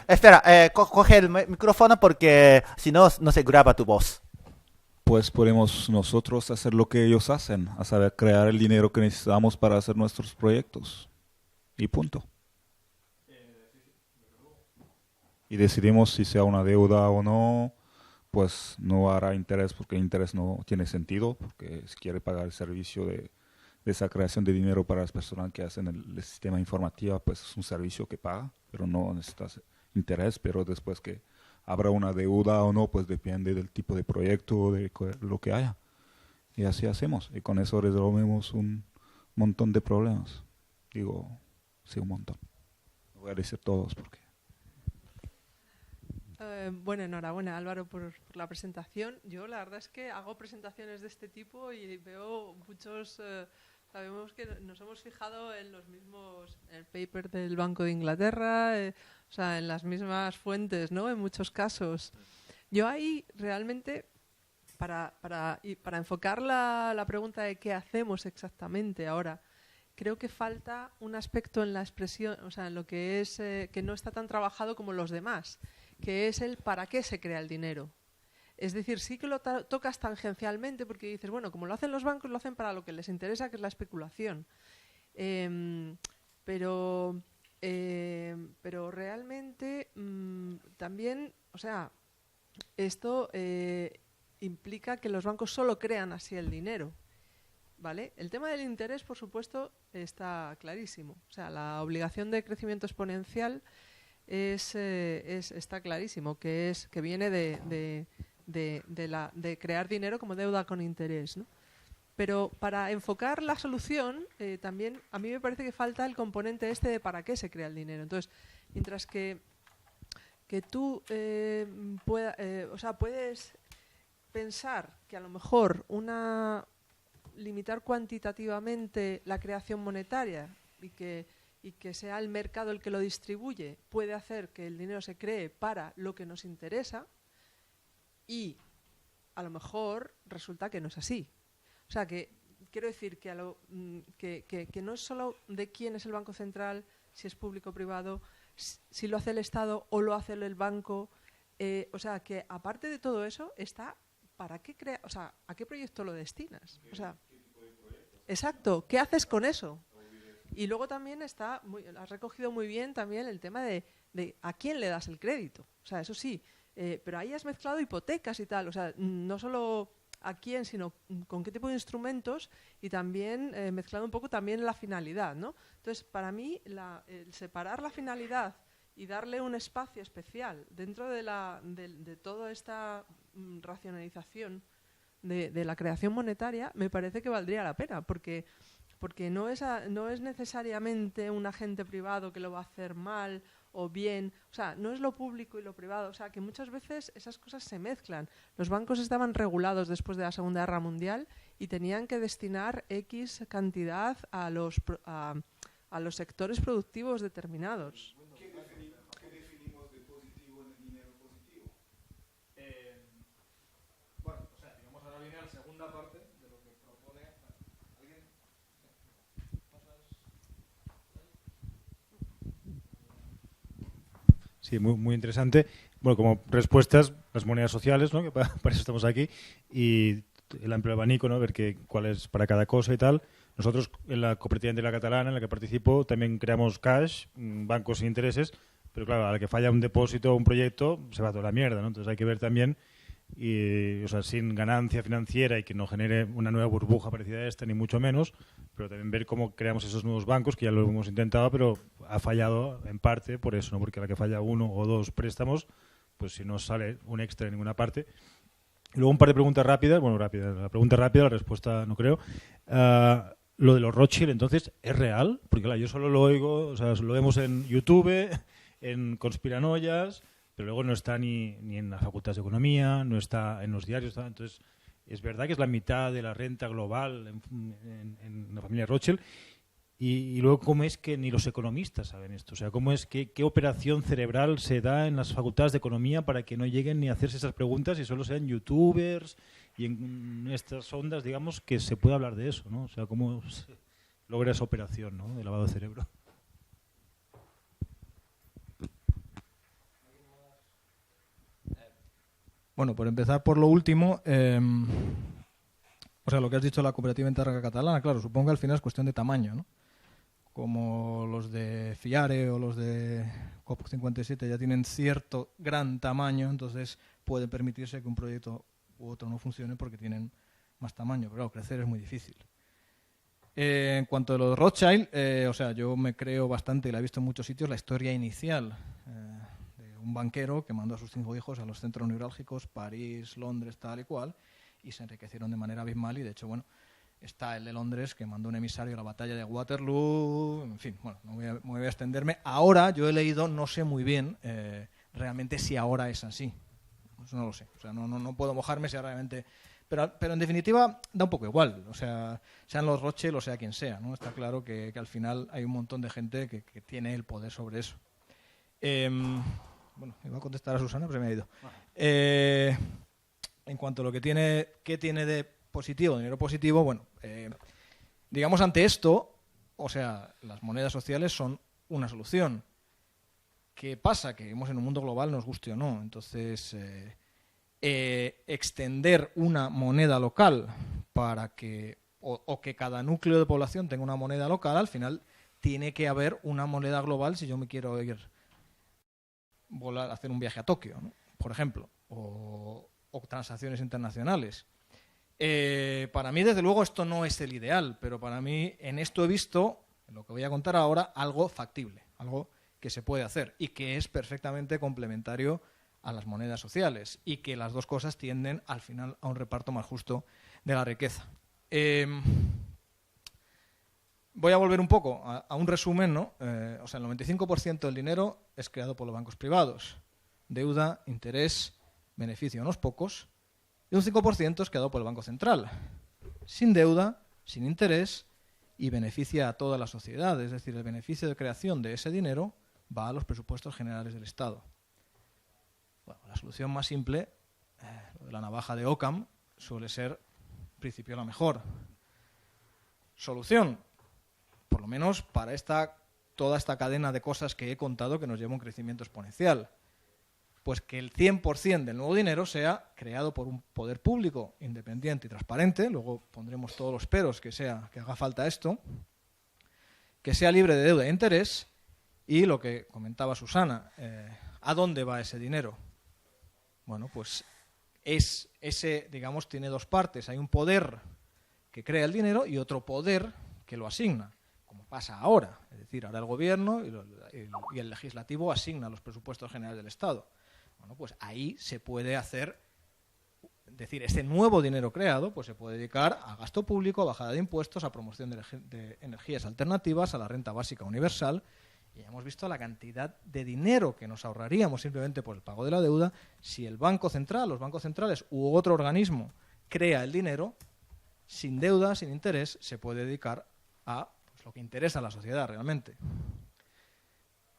Espera, coge el micrófono porque si no, no se graba tu voz. Pues podemos nosotros hacer lo que ellos hacen, a saber, crear el dinero que necesitamos para hacer nuestros proyectos. Y punto. Y decidimos si sea una deuda o no, pues no hará interés, porque el interés no tiene sentido, porque si quiere pagar el servicio de esa creación de dinero para las personas que hacen el sistema informativo, pues es un servicio que paga, pero no necesita interés. Pero después que habrá una deuda o no, pues depende del tipo de proyecto o de lo que haya. Y así hacemos, y con eso resolvemos un montón de problemas. Digo, sí, un montón. No voy a decir todos porque... Bueno, enhorabuena Álvaro por la presentación. Yo la verdad es que hago presentaciones de este tipo y veo muchos... sabemos que nos hemos fijado en los mismos, en el paper del Banco de Inglaterra, o sea, en las mismas fuentes, ¿no? En muchos casos. Yo ahí realmente, para enfocar la pregunta de qué hacemos exactamente ahora, creo que falta un aspecto en la expresión, o sea, en lo que es que no está tan trabajado como los demás, que es el para qué se crea el dinero. Es decir, sí que lo tocas tangencialmente porque dices, bueno, como lo hacen los bancos, lo hacen para lo que les interesa, que es la especulación. Pero realmente también, o sea, esto implica que los bancos solo crean así el dinero, ¿vale? El tema del interés, por supuesto, está clarísimo. O sea, la obligación de crecimiento exponencial está clarísimo, que viene de crear dinero como deuda con interés, ¿no? Pero para enfocar la solución, también a mí me parece que falta el componente este de para qué se crea el dinero. Entonces, mientras que tú puedes pensar que a lo mejor limitar cuantitativamente la creación monetaria y que sea el mercado el que lo distribuye puede hacer que el dinero se cree para lo que nos interesa, y a lo mejor resulta que no es así. O sea, que quiero decir que no es solo de quién es el Banco Central, si es público o privado, si lo hace el Estado o lo hace el banco. O sea, que aparte de todo eso está para qué o sea, a qué proyecto lo destinas. O sea, exacto, ¿qué haces con eso? Y luego también has recogido muy bien también el tema de a quién le das el crédito. O sea, eso sí, pero ahí has mezclado hipotecas y tal. O sea, no solo a quién, sino con qué tipo de instrumentos, y también mezclando un poco también la finalidad, ¿no? Entonces, para mí, el separar la finalidad y darle un espacio especial dentro de toda esta racionalización de la creación monetaria, me parece que valdría la pena, porque no es necesariamente un agente privado que lo va a hacer mal o bien, o sea, no es lo público y lo privado, o sea, que muchas veces esas cosas se mezclan. Los bancos estaban regulados después de la Segunda Guerra Mundial y tenían que destinar X cantidad a los sectores productivos determinados. ¿Qué definimos de positivo en el dinero positivo? Bueno, o sea, digamos, ahora viene la segunda parte de lo que propone alguien. Sí, muy, muy interesante. Bueno, como respuestas, las monedas sociales, ¿no? Que para eso estamos aquí, y el amplio abanico, ¿no? Ver cuál es para cada cosa y tal. Nosotros, en la cooperativa entera catalana, en la que participo, también creamos cash, bancos sin intereses, pero claro, a la que falla un depósito o un proyecto, se va toda la mierda, ¿no? Entonces hay que ver también, o sea, sin ganancia financiera y que no genere una nueva burbuja parecida a esta, ni mucho menos, pero también ver cómo creamos esos nuevos bancos, que ya lo hemos intentado, pero ha fallado en parte por eso, ¿no? Porque a la que falla uno o dos préstamos, pues si no sale un extra en ninguna parte. Y luego un par de preguntas rápidas. Bueno, rápidas. La pregunta rápida, la respuesta no creo. Lo de los Rothschild, entonces, ¿es real? Porque claro, yo solo lo oigo, o sea, lo vemos en YouTube, en conspiranoias, pero luego no está ni en la Facultad de Economía, no está en los diarios. Entonces, ¿es verdad que es la mitad de la renta global en la familia Rothschild? Y luego, ¿cómo es que ni los economistas saben esto? O sea, ¿cómo es qué operación cerebral se da en las facultades de economía para que no lleguen ni a hacerse esas preguntas y solo sean youtubers y en estas ondas, digamos, que se puede hablar de eso, ¿no? O sea, cómo se logra esa operación, ¿no?, de lavado de cerebro. Bueno, por empezar por lo último, o sea, lo que has dicho de la cooperativa interna catalana, claro, supongo que al final es cuestión de tamaño, ¿no? Como los de FIARE o los de COP57 ya tienen cierto gran tamaño, entonces pueden permitirse que un proyecto u otro no funcione porque tienen más tamaño. Pero claro, crecer es muy difícil. En cuanto a los Rothschild, o sea, yo me creo bastante, y la he visto en muchos sitios, la historia inicial de un banquero que mandó a sus 5 hijos a los centros neurálgicos, París, Londres, tal y cual, y se enriquecieron de manera abismal. Y de hecho, bueno, está el de Londres, que mandó un emisario a la batalla de Waterloo. En fin, bueno, no voy a extenderme. Ahora yo he leído, no sé muy bien realmente si ahora es así. Eso no lo sé. O sea, no puedo mojarme si realmente... Pero en definitiva da un poco igual. O sea, sean los Rothschild o sea quien sea, ¿no? Está claro que al final hay un montón de gente que tiene el poder sobre eso. Bueno, iba a contestar a Susana, pero se me ha ido. En cuanto a lo que tiene, ¿qué tiene de positivo, dinero positivo? Bueno, digamos ante esto, o sea, las monedas sociales son una solución. ¿Qué pasa? Que vivimos en un mundo global, nos guste o no. Entonces, extender una moneda local para que, o que cada núcleo de población tenga una moneda local, al final tiene que haber una moneda global si yo me quiero ir volar, hacer un viaje a Tokio, ¿no?, por ejemplo, o transacciones internacionales. Para mí, desde luego, esto no es el ideal, pero para mí en esto he visto, en lo que voy a contar ahora, algo factible, algo que se puede hacer y que es perfectamente complementario a las monedas sociales y que las dos cosas tienden al final a un reparto más justo de la riqueza. Voy a volver un poco a un resumen, ¿no? O sea, el 95% del dinero es creado por los bancos privados. Deuda, interés, beneficio a unos pocos, y un 5% es creado por el Banco Central, sin deuda, sin interés, y beneficia a toda la sociedad. Es decir, el beneficio de creación de ese dinero va a los presupuestos generales del Estado. Bueno, la solución más simple, lo de la navaja de Occam, suele ser, en principio, la mejor. Solución, por lo menos para toda esta cadena de cosas que he contado que nos lleva a un crecimiento exponencial. Pues que el 100% del nuevo dinero sea creado por un poder público independiente y transparente, luego pondremos todos los peros que haga falta esto, que sea libre de deuda e interés, y lo que comentaba Susana, ¿a dónde va ese dinero? Bueno, pues ese, digamos, tiene dos partes. Hay un poder que crea el dinero y otro poder que lo asigna, como pasa ahora. Es decir, ahora el gobierno y el legislativo asignan los presupuestos generales del Estado. Bueno, pues ahí se puede hacer, es decir, este nuevo dinero creado pues se puede dedicar a gasto público, a bajada de impuestos, a promoción de energías alternativas, a la renta básica universal. Y ya hemos visto la cantidad de dinero que nos ahorraríamos simplemente por el pago de la deuda si el Banco Central, los bancos centrales u otro organismo crea el dinero sin deuda, sin interés, se puede dedicar a lo que interesa a la sociedad realmente.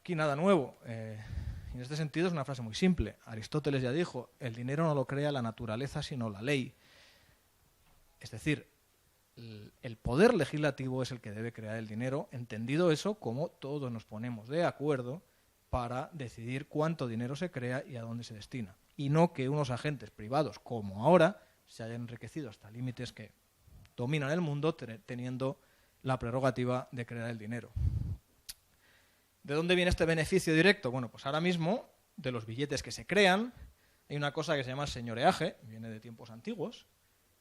Aquí nada nuevo. En este sentido es una frase muy simple. Aristóteles ya dijo, el dinero no lo crea la naturaleza sino la ley. Es decir, el poder legislativo es el que debe crear el dinero, entendido eso como todos nos ponemos de acuerdo para decidir cuánto dinero se crea y a dónde se destina. Y no que unos agentes privados, como ahora, se hayan enriquecido hasta límites que dominan el mundo teniendo la prerrogativa de crear el dinero. ¿De dónde viene este beneficio directo? Bueno, pues ahora mismo, de los billetes que se crean, hay una cosa que se llama señoreaje, viene de tiempos antiguos,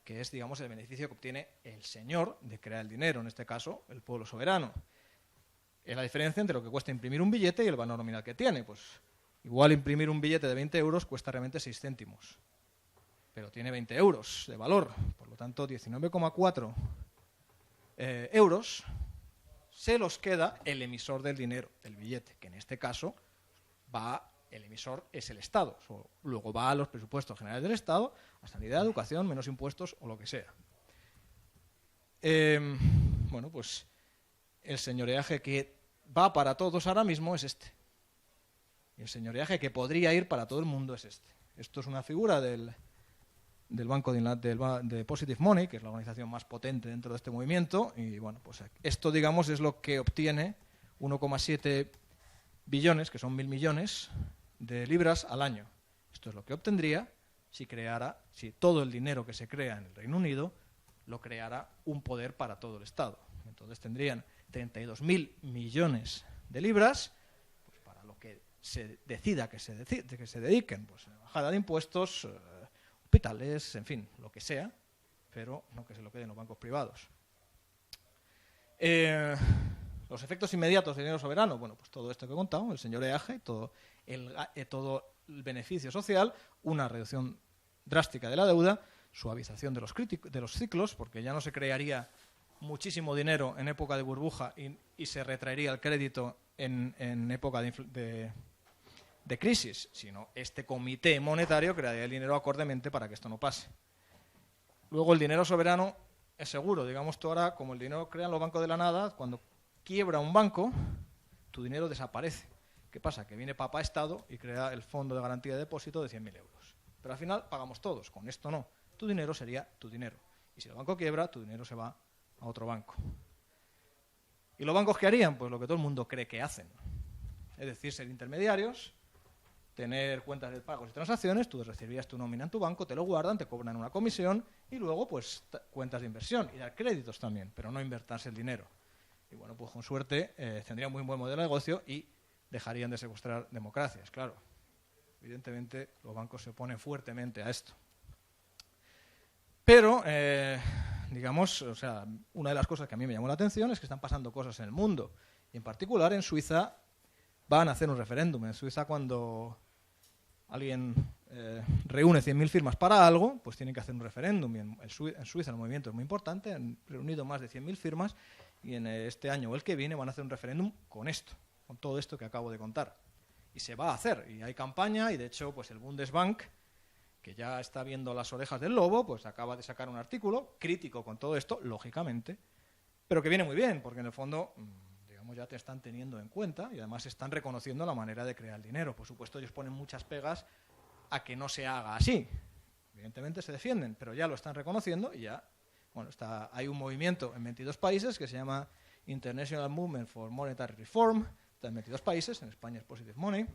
que es, digamos, el beneficio que obtiene el señor de crear el dinero, en este caso, el pueblo soberano. Es la diferencia entre lo que cuesta imprimir un billete y el valor nominal que tiene. Pues igual imprimir un billete de 20 euros cuesta realmente 6 céntimos, pero tiene 20 euros de valor, por lo tanto 19,4 euros se los queda el emisor del dinero, del billete, que en este caso el emisor es el Estado. Luego va a los presupuestos generales del Estado, a sanidad, educación, menos impuestos o lo que sea. Bueno, pues el señoreaje que va para todos ahora mismo es este. Y el señoreaje que podría ir para todo el mundo es este. Esto es una figura del del banco de Positive Money, que es la organización más potente dentro de este movimiento, y bueno, pues esto, digamos, es lo que obtiene 1,7 billones, que son 1.000 millones de libras al año. Esto es lo que obtendría si todo el dinero que se crea en el Reino Unido lo creara un poder para todo el Estado. Entonces tendrían 32.000 millones de libras, pues para lo que se decida que se dediquen, pues bajada de impuestos, hospitales, en fin, lo que sea, pero no que se lo queden los bancos privados. Los efectos inmediatos del dinero soberano, bueno, pues todo esto que he contado, el señoreaje, todo el beneficio social, una reducción drástica de la deuda, suavización de los ciclos, porque ya no se crearía muchísimo dinero en época de burbuja y se retraería el crédito en época de crisis, sino este comité monetario crearía el dinero acordemente para que esto no pase. Luego el dinero soberano es seguro, digamos tú ahora, como el dinero crean los bancos de la nada, cuando quiebra un banco, tu dinero desaparece. ¿Qué pasa? Que viene Papá Estado y crea el fondo de garantía de depósito de 100.000 euros. Pero al final pagamos todos, con esto no. Tu dinero sería tu dinero. Y si el banco quiebra, tu dinero se va a otro banco. ¿Y los bancos qué harían? Pues lo que todo el mundo cree que hacen. Es decir, ser intermediarios, tener cuentas de pagos y transacciones, tú recibirías tu nómina en tu banco, te lo guardan, te cobran una comisión y luego pues cuentas de inversión y dar créditos también, pero no invertirse el dinero. Y bueno, pues con suerte tendrían muy buen modelo de negocio y dejarían de secuestrar democracias, claro. Evidentemente los bancos se oponen fuertemente a esto. Pero, digamos, o sea, una de las cosas que a mí me llamó la atención es que están pasando cosas en el mundo. Y en particular en Suiza van a hacer un referéndum. En Suiza cuando alguien reúne 100.000 firmas para algo, pues tienen que hacer un referéndum. Y en Suiza el movimiento es muy importante, han reunido más de 100.000 firmas y en este año o el que viene van a hacer un referéndum con esto, con todo esto que acabo de contar. Y se va a hacer, y hay campaña, y de hecho pues el Bundesbank, que ya está viendo las orejas del lobo, pues acaba de sacar un artículo crítico con todo esto, lógicamente, pero que viene muy bien, porque en el fondo, digamos, ya te están teniendo en cuenta y además están reconociendo la manera de crear el dinero. Por supuesto, ellos ponen muchas pegas a que no se haga así. Evidentemente se defienden, pero ya lo están reconociendo y ya, bueno, hay un movimiento en 22 países que se llama International Movement for Monetary Reform, está en 22 países, en España es Positive Money.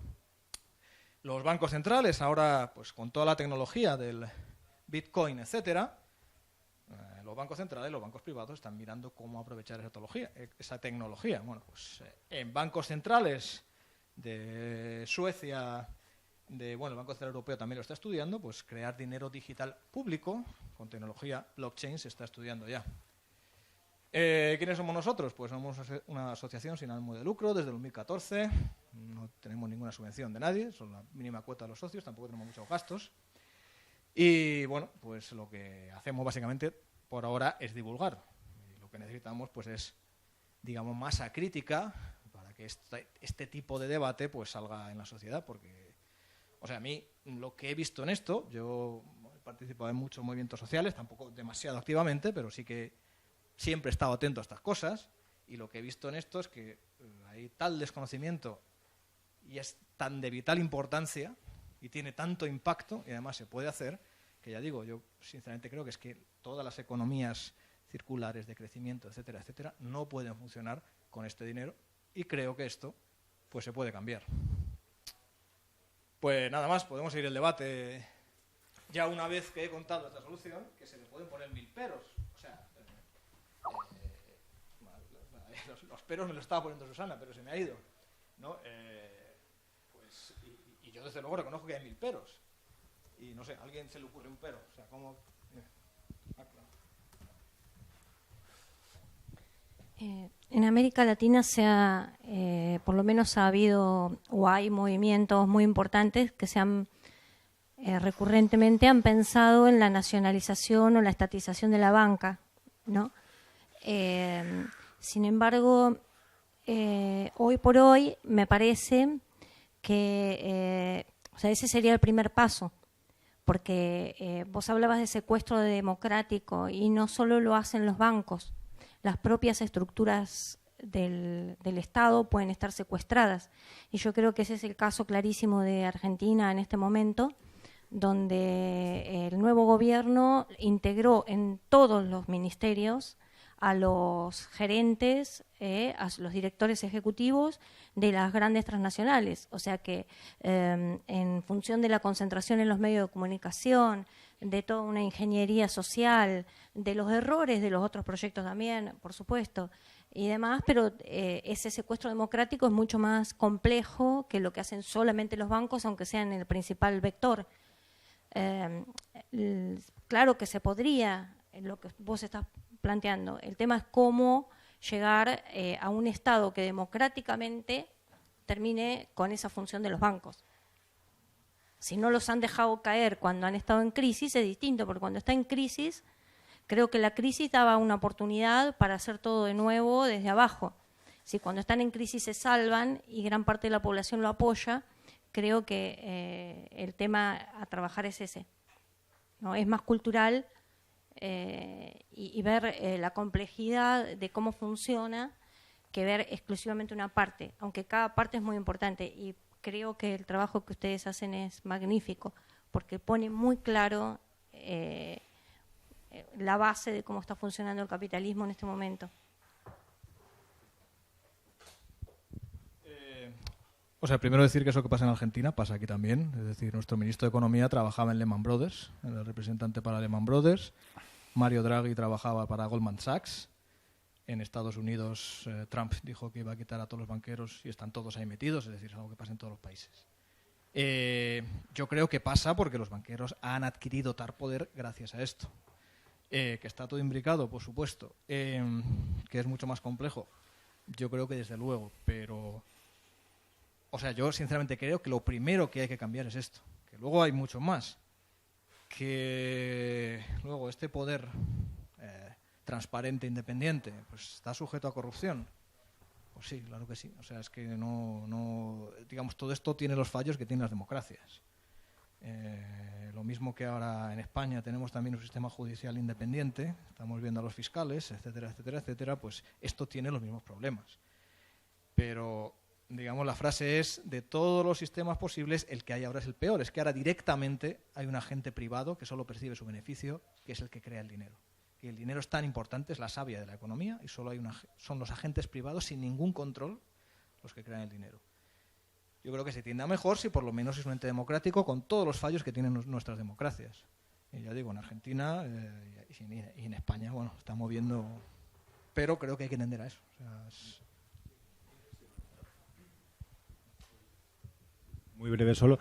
Los bancos centrales, ahora pues con toda la tecnología del Bitcoin, etcétera, los bancos centrales, los bancos privados están mirando cómo aprovechar esa tecnología. Bueno, pues en bancos centrales de Suecia, el Banco Central Europeo también lo está estudiando, pues crear dinero digital público con tecnología blockchain se está estudiando ya. ¿Quiénes somos nosotros? Pues somos una asociación sin ánimo de lucro desde el 2014, no tenemos ninguna subvención de nadie, son la mínima cuota de los socios, tampoco tenemos muchos gastos. Y bueno, pues lo que hacemos básicamente por ahora es divulgar. Y lo que necesitamos pues es, digamos, masa crítica para que este tipo de debate pues salga en la sociedad, porque, o sea, a mí lo que he visto en esto, yo he participado en muchos movimientos sociales, tampoco demasiado activamente, pero sí que siempre he estado atento a estas cosas, y lo que he visto en esto es que hay tal desconocimiento y es tan de vital importancia y tiene tanto impacto y además se puede hacer, que ya digo, yo sinceramente creo que es que todas las economías circulares de crecimiento, etcétera, etcétera, no pueden funcionar con este dinero y creo que esto pues se puede cambiar. Pues nada más, podemos seguir el debate ya una vez que he contado esta solución, que se le pueden poner 1000 peros. O sea, los peros me los estaba poniendo Susana, pero se me ha ido, ¿no? Pues, y yo desde luego reconozco que hay 1000 peros. Y no sé, a alguien se le ocurre un pero. O sea, ¿cómo? Claro. En América Latina por lo menos ha habido o hay movimientos muy importantes que recurrentemente han pensado en la nacionalización o la estatización de la banca, ¿no? Sin embargo, hoy por hoy me parece que ese sería el primer paso, porque vos hablabas de secuestro democrático y no solo lo hacen los bancos, las propias estructuras del Estado pueden estar secuestradas. Y yo creo que ese es el caso clarísimo de Argentina en este momento, donde el nuevo gobierno integró en todos los ministerios a los gerentes, a los directores ejecutivos de las grandes transnacionales. O sea que en función de la concentración en los medios de comunicación, de toda una ingeniería social, de los errores de los otros proyectos también, por supuesto, y demás, pero ese secuestro democrático es mucho más complejo que lo que hacen solamente los bancos, aunque sean el principal vector. Claro que se podría, lo que vos estás planteando, el tema es cómo llegar a un Estado que democráticamente termine con esa función de los bancos. Si no los han dejado caer cuando han estado en crisis es distinto, porque cuando está en crisis, creo que la crisis daba una oportunidad para hacer todo de nuevo desde abajo. Si cuando están en crisis se salvan y gran parte de la población lo apoya, creo que el tema a trabajar es ese, ¿no? Es más cultural y ver la complejidad de cómo funciona que ver exclusivamente una parte, aunque cada parte es muy importante y creo que el trabajo que ustedes hacen es magnífico porque pone muy claro la base de cómo está funcionando el capitalismo en este momento. O sea, primero decir que eso que pasa en Argentina pasa aquí también. Es decir, nuestro ministro de Economía trabajaba en Lehman Brothers, era el representante para Lehman Brothers. Mario Draghi trabajaba para Goldman Sachs. En Estados Unidos, Trump dijo que iba a quitar a todos los banqueros y están todos ahí metidos, es decir, es algo que pasa en todos los países. Yo creo que pasa porque los banqueros han adquirido tal poder gracias a esto. Que está todo imbricado, por supuesto, que es mucho más complejo. Yo creo que desde luego, pero... O sea, yo sinceramente creo que lo primero que hay que cambiar es esto. Que luego hay mucho más. Que luego este poder transparente, independiente, pues está sujeto a corrupción. Pues sí, claro que sí. O sea, es que no digamos, todo esto tiene los fallos que tienen las democracias. Lo mismo que ahora en España tenemos también un sistema judicial independiente, estamos viendo a los fiscales, etcétera, etcétera, etcétera, pues esto tiene los mismos problemas. Pero, digamos, la frase es, de todos los sistemas posibles, el que hay ahora es el peor. Es que ahora directamente hay un agente privado que solo percibe su beneficio, que es el que crea el dinero. Y el dinero es tan importante, es la savia de la economía, y solo son los agentes privados sin ningún control los que crean el dinero. Yo creo que se tiende a mejor si por lo menos es un ente democrático con todos los fallos que tienen nuestras democracias. Y ya digo, en Argentina y en España, bueno, estamos viendo... Pero creo que hay que entender a eso. O sea, Muy breve solo.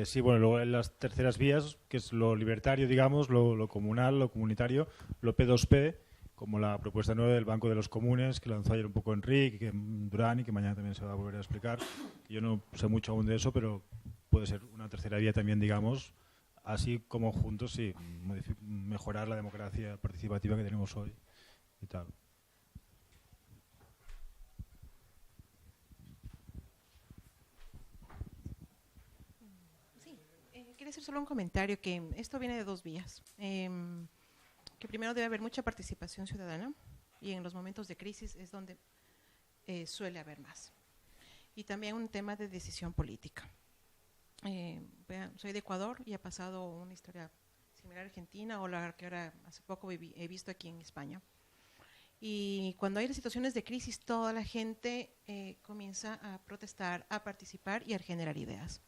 Sí, bueno, luego en las terceras vías, que es lo libertario, digamos, lo comunal, lo comunitario, lo P2P, como la propuesta nueva del Banco de los Comunes, que lanzó ayer un poco Enrique, Durán, y que mañana también se va a volver a explicar. Yo no sé mucho aún de eso, pero puede ser una tercera vía también, digamos, así como juntos, sí, mejorar la democracia participativa que tenemos hoy y tal. Quería hacer solo un comentario, que esto viene de dos vías. Que primero debe haber mucha participación ciudadana y en los momentos de crisis es donde suele haber más. Y también un tema de decisión política. Soy de Ecuador y ha pasado una historia similar a Argentina o la que ahora hace poco he visto aquí en España. Y cuando hay situaciones de crisis, toda la gente comienza a protestar, a participar y a generar ideas.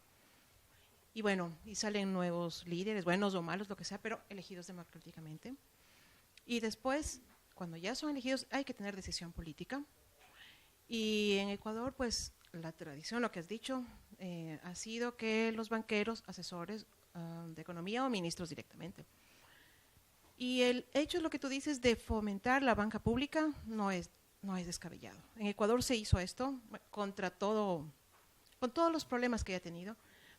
Y bueno, y salen nuevos líderes, buenos o malos, lo que sea, pero elegidos democráticamente. Y después, cuando ya son elegidos, hay que tener decisión política. Y en Ecuador, pues, la tradición, lo que has dicho, ha sido que los banqueros, asesores de economía o ministros directamente. Y el hecho, lo que tú dices, de fomentar la banca pública no es descabellado. En Ecuador se hizo esto contra todo, con todos los problemas que ha tenido.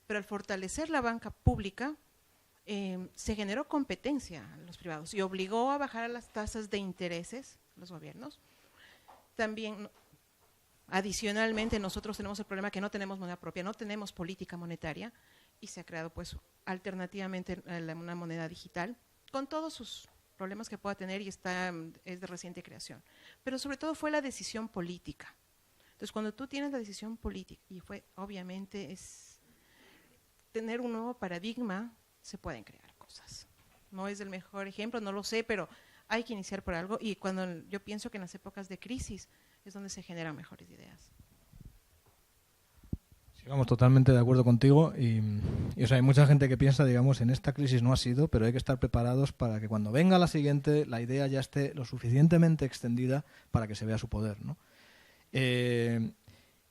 Pero al fortalecer la banca pública, se generó competencia a los privados y obligó a bajar las tasas de intereses los gobiernos. También, adicionalmente, nosotros tenemos el problema que no tenemos moneda propia, no tenemos política monetaria y se ha creado, pues, alternativamente una moneda digital con todos sus problemas que pueda tener y es de reciente creación. Pero sobre todo fue la decisión política. Entonces, cuando tú tienes la decisión política, y fue, obviamente, es tener un nuevo paradigma se pueden crear cosas. No es el mejor ejemplo, no lo sé, pero hay que iniciar por algo y cuando yo pienso que en las épocas de crisis es donde se generan mejores ideas. Sí, vamos, totalmente de acuerdo contigo o sea, hay mucha gente que piensa, digamos, en esta crisis no ha sido, pero hay que estar preparados para que cuando venga la siguiente, la idea ya esté lo suficientemente extendida para que se vea su poder, ¿no?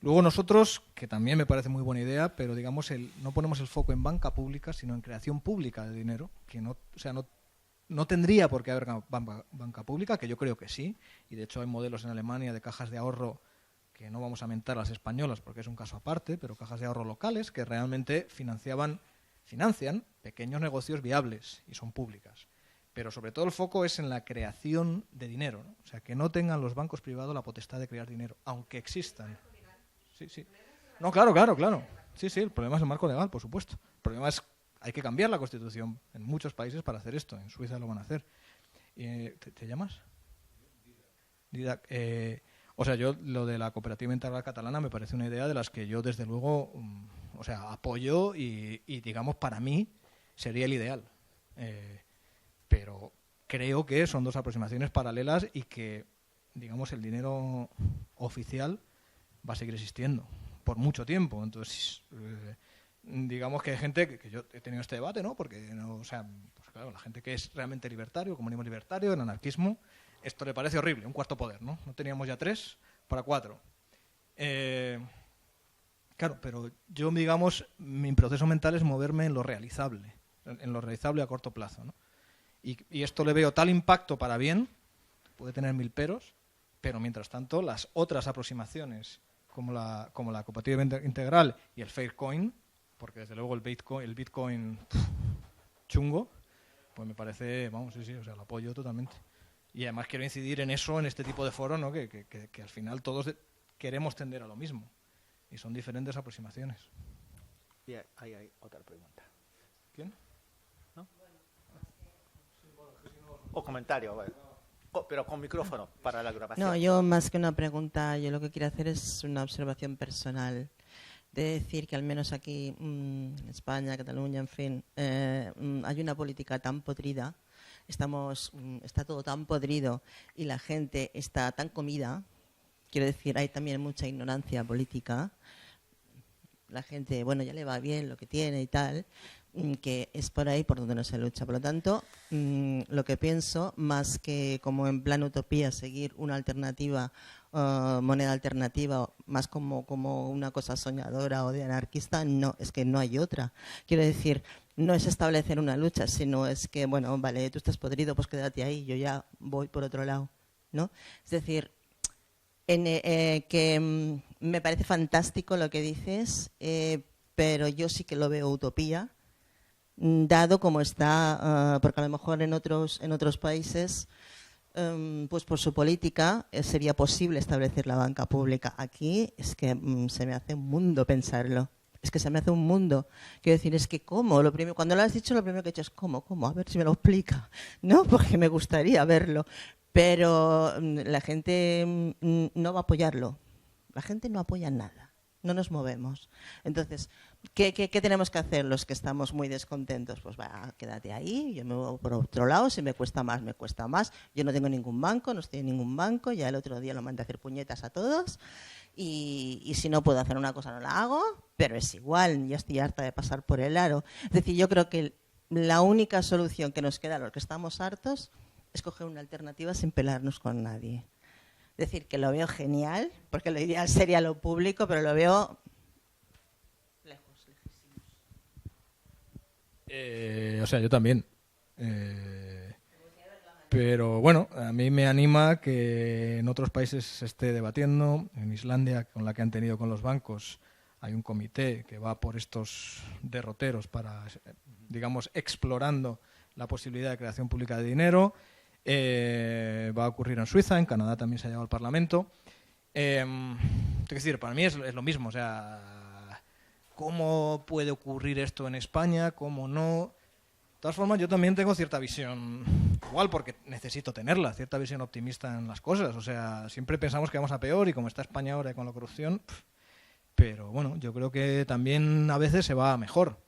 Luego nosotros, que también me parece muy buena idea, pero digamos no ponemos el foco en banca pública, sino en creación pública de dinero, que no tendría por qué haber banca pública, que yo creo que sí, y de hecho hay modelos en Alemania de cajas de ahorro que no vamos a mentar a las españolas porque es un caso aparte, pero cajas de ahorro locales que realmente financian pequeños negocios viables y son públicas. Pero sobre todo el foco es en la creación de dinero, ¿no? O sea, que no tengan los bancos privados la potestad de crear dinero, aunque existan. Sí, sí. No, claro. Sí, el problema es el marco legal, por supuesto. El problema es hay que cambiar la Constitución en muchos países para hacer esto. En Suiza lo van a hacer. ¿Te llamas? Didac. O sea, yo lo de la cooperativa integral catalana me parece una idea de las que yo desde luego, apoyo y digamos para mí sería el ideal. Pero creo que son dos aproximaciones paralelas y que, digamos, el dinero oficial va a seguir existiendo por mucho tiempo. Entonces, digamos que hay gente que yo he tenido este debate, ¿no? Porque, pues claro, la gente que es realmente libertario, comunismo libertario, el anarquismo, esto le parece horrible, un cuarto poder, ¿no? No teníamos ya 3 para 4. Claro, pero yo, digamos, mi proceso mental es moverme en lo realizable a corto plazo, ¿no? Y esto le veo tal impacto para bien, puede tener 1000 peros, pero mientras tanto las otras aproximaciones como la cooperativa integral y el Faircoin, porque desde luego el Bitcoin chungo, pues me parece, vamos, sí, o sea, lo apoyo totalmente. Y además quiero incidir en eso, en este tipo de foros, ¿no? que al final todos queremos tender a lo mismo y son diferentes aproximaciones. Y ahí hay otra pregunta. ¿Quién? ¿No? O comentario, bueno. Pero con micrófono para la grabación. No, yo más que una pregunta, yo lo que quiero hacer es una observación personal. De decir que al menos aquí, en España, Cataluña, en fin, hay una política tan podrida, está todo tan podrido y la gente está tan comida. Quiero decir, hay también mucha ignorancia política. La gente, bueno, ya le va bien lo que tiene y tal, que es por ahí por donde no se lucha. Por lo tanto, lo que pienso, más que como en plan utopía seguir una alternativa, moneda alternativa, más como una cosa soñadora o de anarquista, no, es que no hay otra. Quiero decir, no es establecer una lucha, sino es que, bueno, vale, tú estás podrido, pues quédate ahí, yo ya voy por otro lado, ¿no? Es decir, que me parece fantástico lo que dices, pero yo sí que lo veo utopía, dado como está, porque a lo mejor en otros países, pues por su política sería posible establecer la banca pública. Aquí es que se me hace un mundo pensarlo. Es que se me hace un mundo. Quiero decir, es que ¿cómo? Cuando lo has dicho, lo primero que he hecho es ¿cómo? A ver si me lo explica, ¿no? Porque me gustaría verlo. Pero la gente no va a apoyarlo. La gente no apoya nada. No nos movemos. Entonces, ¿qué tenemos que hacer los que estamos muy descontentos? Pues va, quédate ahí, yo me muevo por otro lado, si me cuesta más, me cuesta más. Yo no tengo ningún banco, no estoy en ningún banco, ya el otro día lo mandé a hacer puñetas a todos y si no puedo hacer una cosa no la hago, pero es igual, ya estoy harta de pasar por el aro. Es decir, yo creo que la única solución que nos queda a los que estamos hartos es coger una alternativa sin pelearnos con nadie. Es decir, que lo veo genial, porque lo ideal sería lo público, pero lo veo lejos, lejísimos. O sea, yo también. Pero bueno, a mí me anima que en otros países se esté debatiendo. En Islandia, con la que han tenido con los bancos, hay un comité que va por estos derroteros para, digamos, explorando la posibilidad de creación pública de dinero. Va a ocurrir en Suiza, en Canadá también se ha llegado al Parlamento. Es decir, para mí es lo mismo. O sea, ¿cómo puede ocurrir esto en España? ¿Cómo no? De todas formas, yo también tengo cierta visión, igual porque necesito tenerla, cierta visión optimista en las cosas. O sea, siempre pensamos que vamos a peor y como está España ahora con la corrupción, pero bueno, yo creo que también a veces se va a mejor.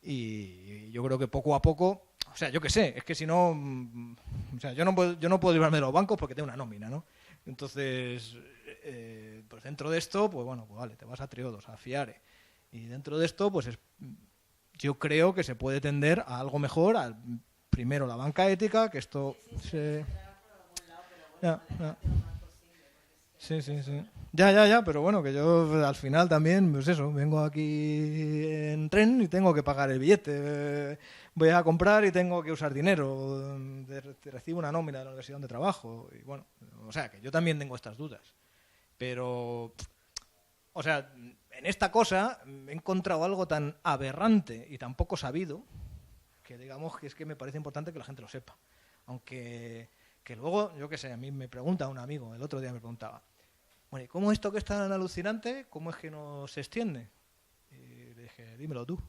y yo creo que poco a poco, o sea, yo qué sé, es que si no, o sea, yo no puedo librarme de los bancos porque tengo una nómina, ¿no? Entonces, pues dentro de esto, pues bueno, pues vale, te vas a Triodos, a Fiare, y dentro de esto, pues yo creo que se puede tender a algo mejor, primero la banca ética, que esto se... Ya. Sí. Ya, pero bueno, que yo al final también, pues eso, vengo aquí en tren y tengo que pagar el billete, voy a comprar y tengo que usar dinero, recibo una nómina de la universidad donde trabajo, y bueno, o sea, que yo también tengo estas dudas. Pero, o sea, en esta cosa he encontrado algo tan aberrante y tan poco sabido que digamos que es que me parece importante que la gente lo sepa. Aunque que luego, yo qué sé, a mí me pregunta un amigo, el otro día me preguntaba, bueno, ¿y cómo esto que es tan alucinante, cómo es que no se extiende? Y le dije, dímelo tú.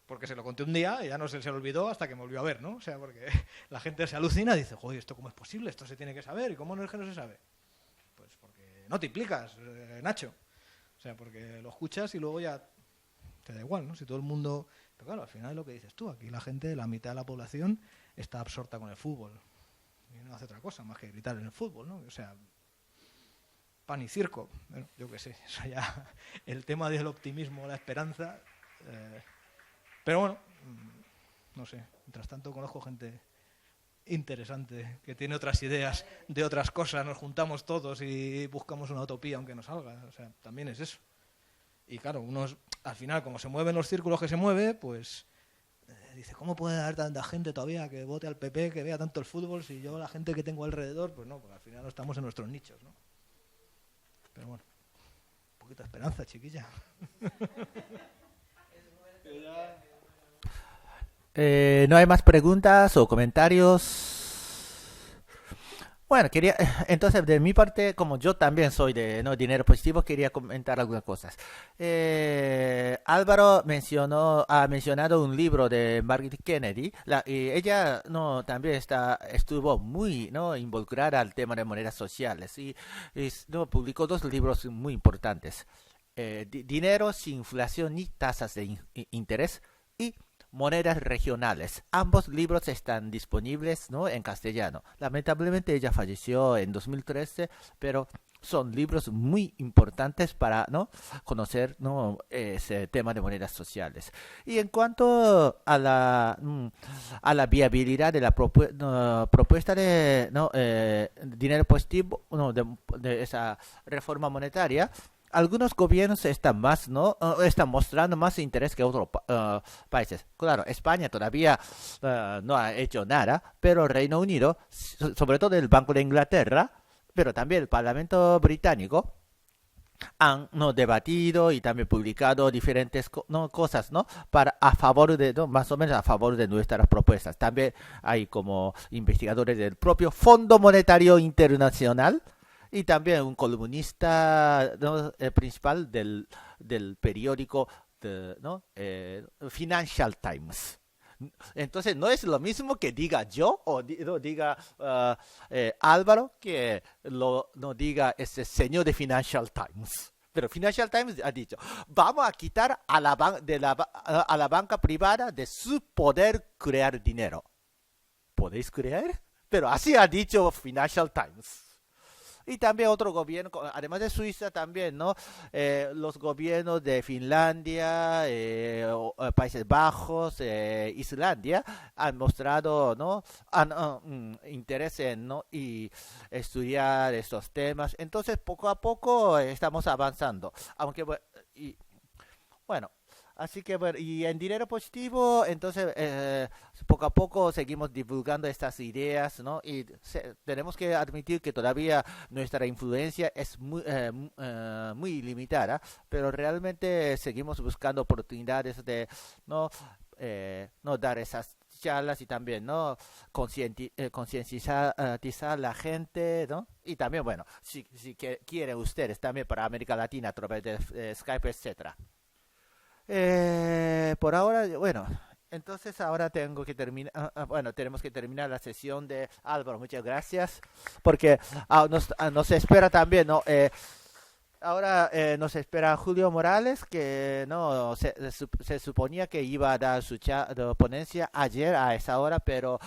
Porque se lo conté un día y ya no se le olvidó hasta que me volvió a ver, ¿no? O sea, porque la gente se alucina y dice, joder, ¿esto cómo es posible? Esto se tiene que saber. ¿Y cómo no es que no se sabe? Pues porque no te implicas, Nacho. O sea, porque lo escuchas y luego ya te da igual, ¿no? Si todo el mundo... Pero claro, al final es lo que dices tú. Aquí la gente, la mitad de la población, está absorta con el fútbol. Y no hace otra cosa más que gritar en el fútbol, ¿no? O sea, pan y circo. Bueno, yo qué sé, eso ya... El tema del optimismo, la esperanza... pero bueno, no sé. Mientras tanto conozco gente interesante que tiene otras ideas de otras cosas. Nos juntamos todos y buscamos una utopía aunque no salga. O sea, también es eso. Y claro, unos al final, como se mueven los círculos que se mueve, pues dice, ¿cómo puede haber tanta gente todavía que vote al PP, que vea tanto el fútbol, si yo la gente que tengo alrededor, pues no, porque al final no estamos en nuestros nichos, ¿no? Pero bueno, un poquito de esperanza, chiquilla. ¿No hay más preguntas o comentarios? Bueno, entonces de mi parte, como yo también soy de dinero positivo, quería comentar algunas cosas. Álvaro ha mencionado un libro de Margaret Kennedy, y ella también estuvo muy involucrada al tema de monedas sociales y publicó 2 libros muy importantes. Dinero sin inflación ni tasas de interés y Monedas regionales. Ambos libros están disponibles en castellano. Lamentablemente ella falleció en 2013, pero son libros muy importantes para conocer ese tema de monedas sociales. Y en cuanto a la viabilidad de la propuesta de dinero positivo, de esa reforma monetaria, algunos gobiernos están mostrando más interés que otros países. Claro, España todavía no ha hecho nada, pero Reino Unido, sobre todo el Banco de Inglaterra, pero también el Parlamento británico, han debatido y también publicado diferentes cosas, a favor de, más o menos a favor de nuestras propuestas. También hay como investigadores del propio Fondo Monetario Internacional, y también un columnista principal del periódico Financial Times. Entonces no es lo mismo que diga yo o diga Álvaro que no diga ese señor de Financial Times. Pero Financial Times ha dicho, vamos a quitar a la banca privada de su poder crear dinero. ¿Podéis creer? Pero así ha dicho Financial Times. Y también otro gobierno, además de Suiza también, los gobiernos de Finlandia, Países Bajos, Islandia, han mostrado interés en y estudiar estos temas. Entonces, poco a poco estamos avanzando. Aunque, bueno, así que, bueno, y en dinero positivo, entonces, poco a poco seguimos divulgando estas ideas, y tenemos que admitir que todavía nuestra influencia es muy limitada, pero realmente seguimos buscando oportunidades de dar esas charlas y también concienciar a la gente, y también, bueno, si quieren ustedes también para América Latina a través de Skype, etcétera. Por ahora, bueno, entonces ahora tenemos que terminar la sesión de Álvaro. Muchas gracias, porque nos espera también Ahora nos espera Julio Morales, que no se suponía que iba a dar su ponencia ayer a esa hora, pero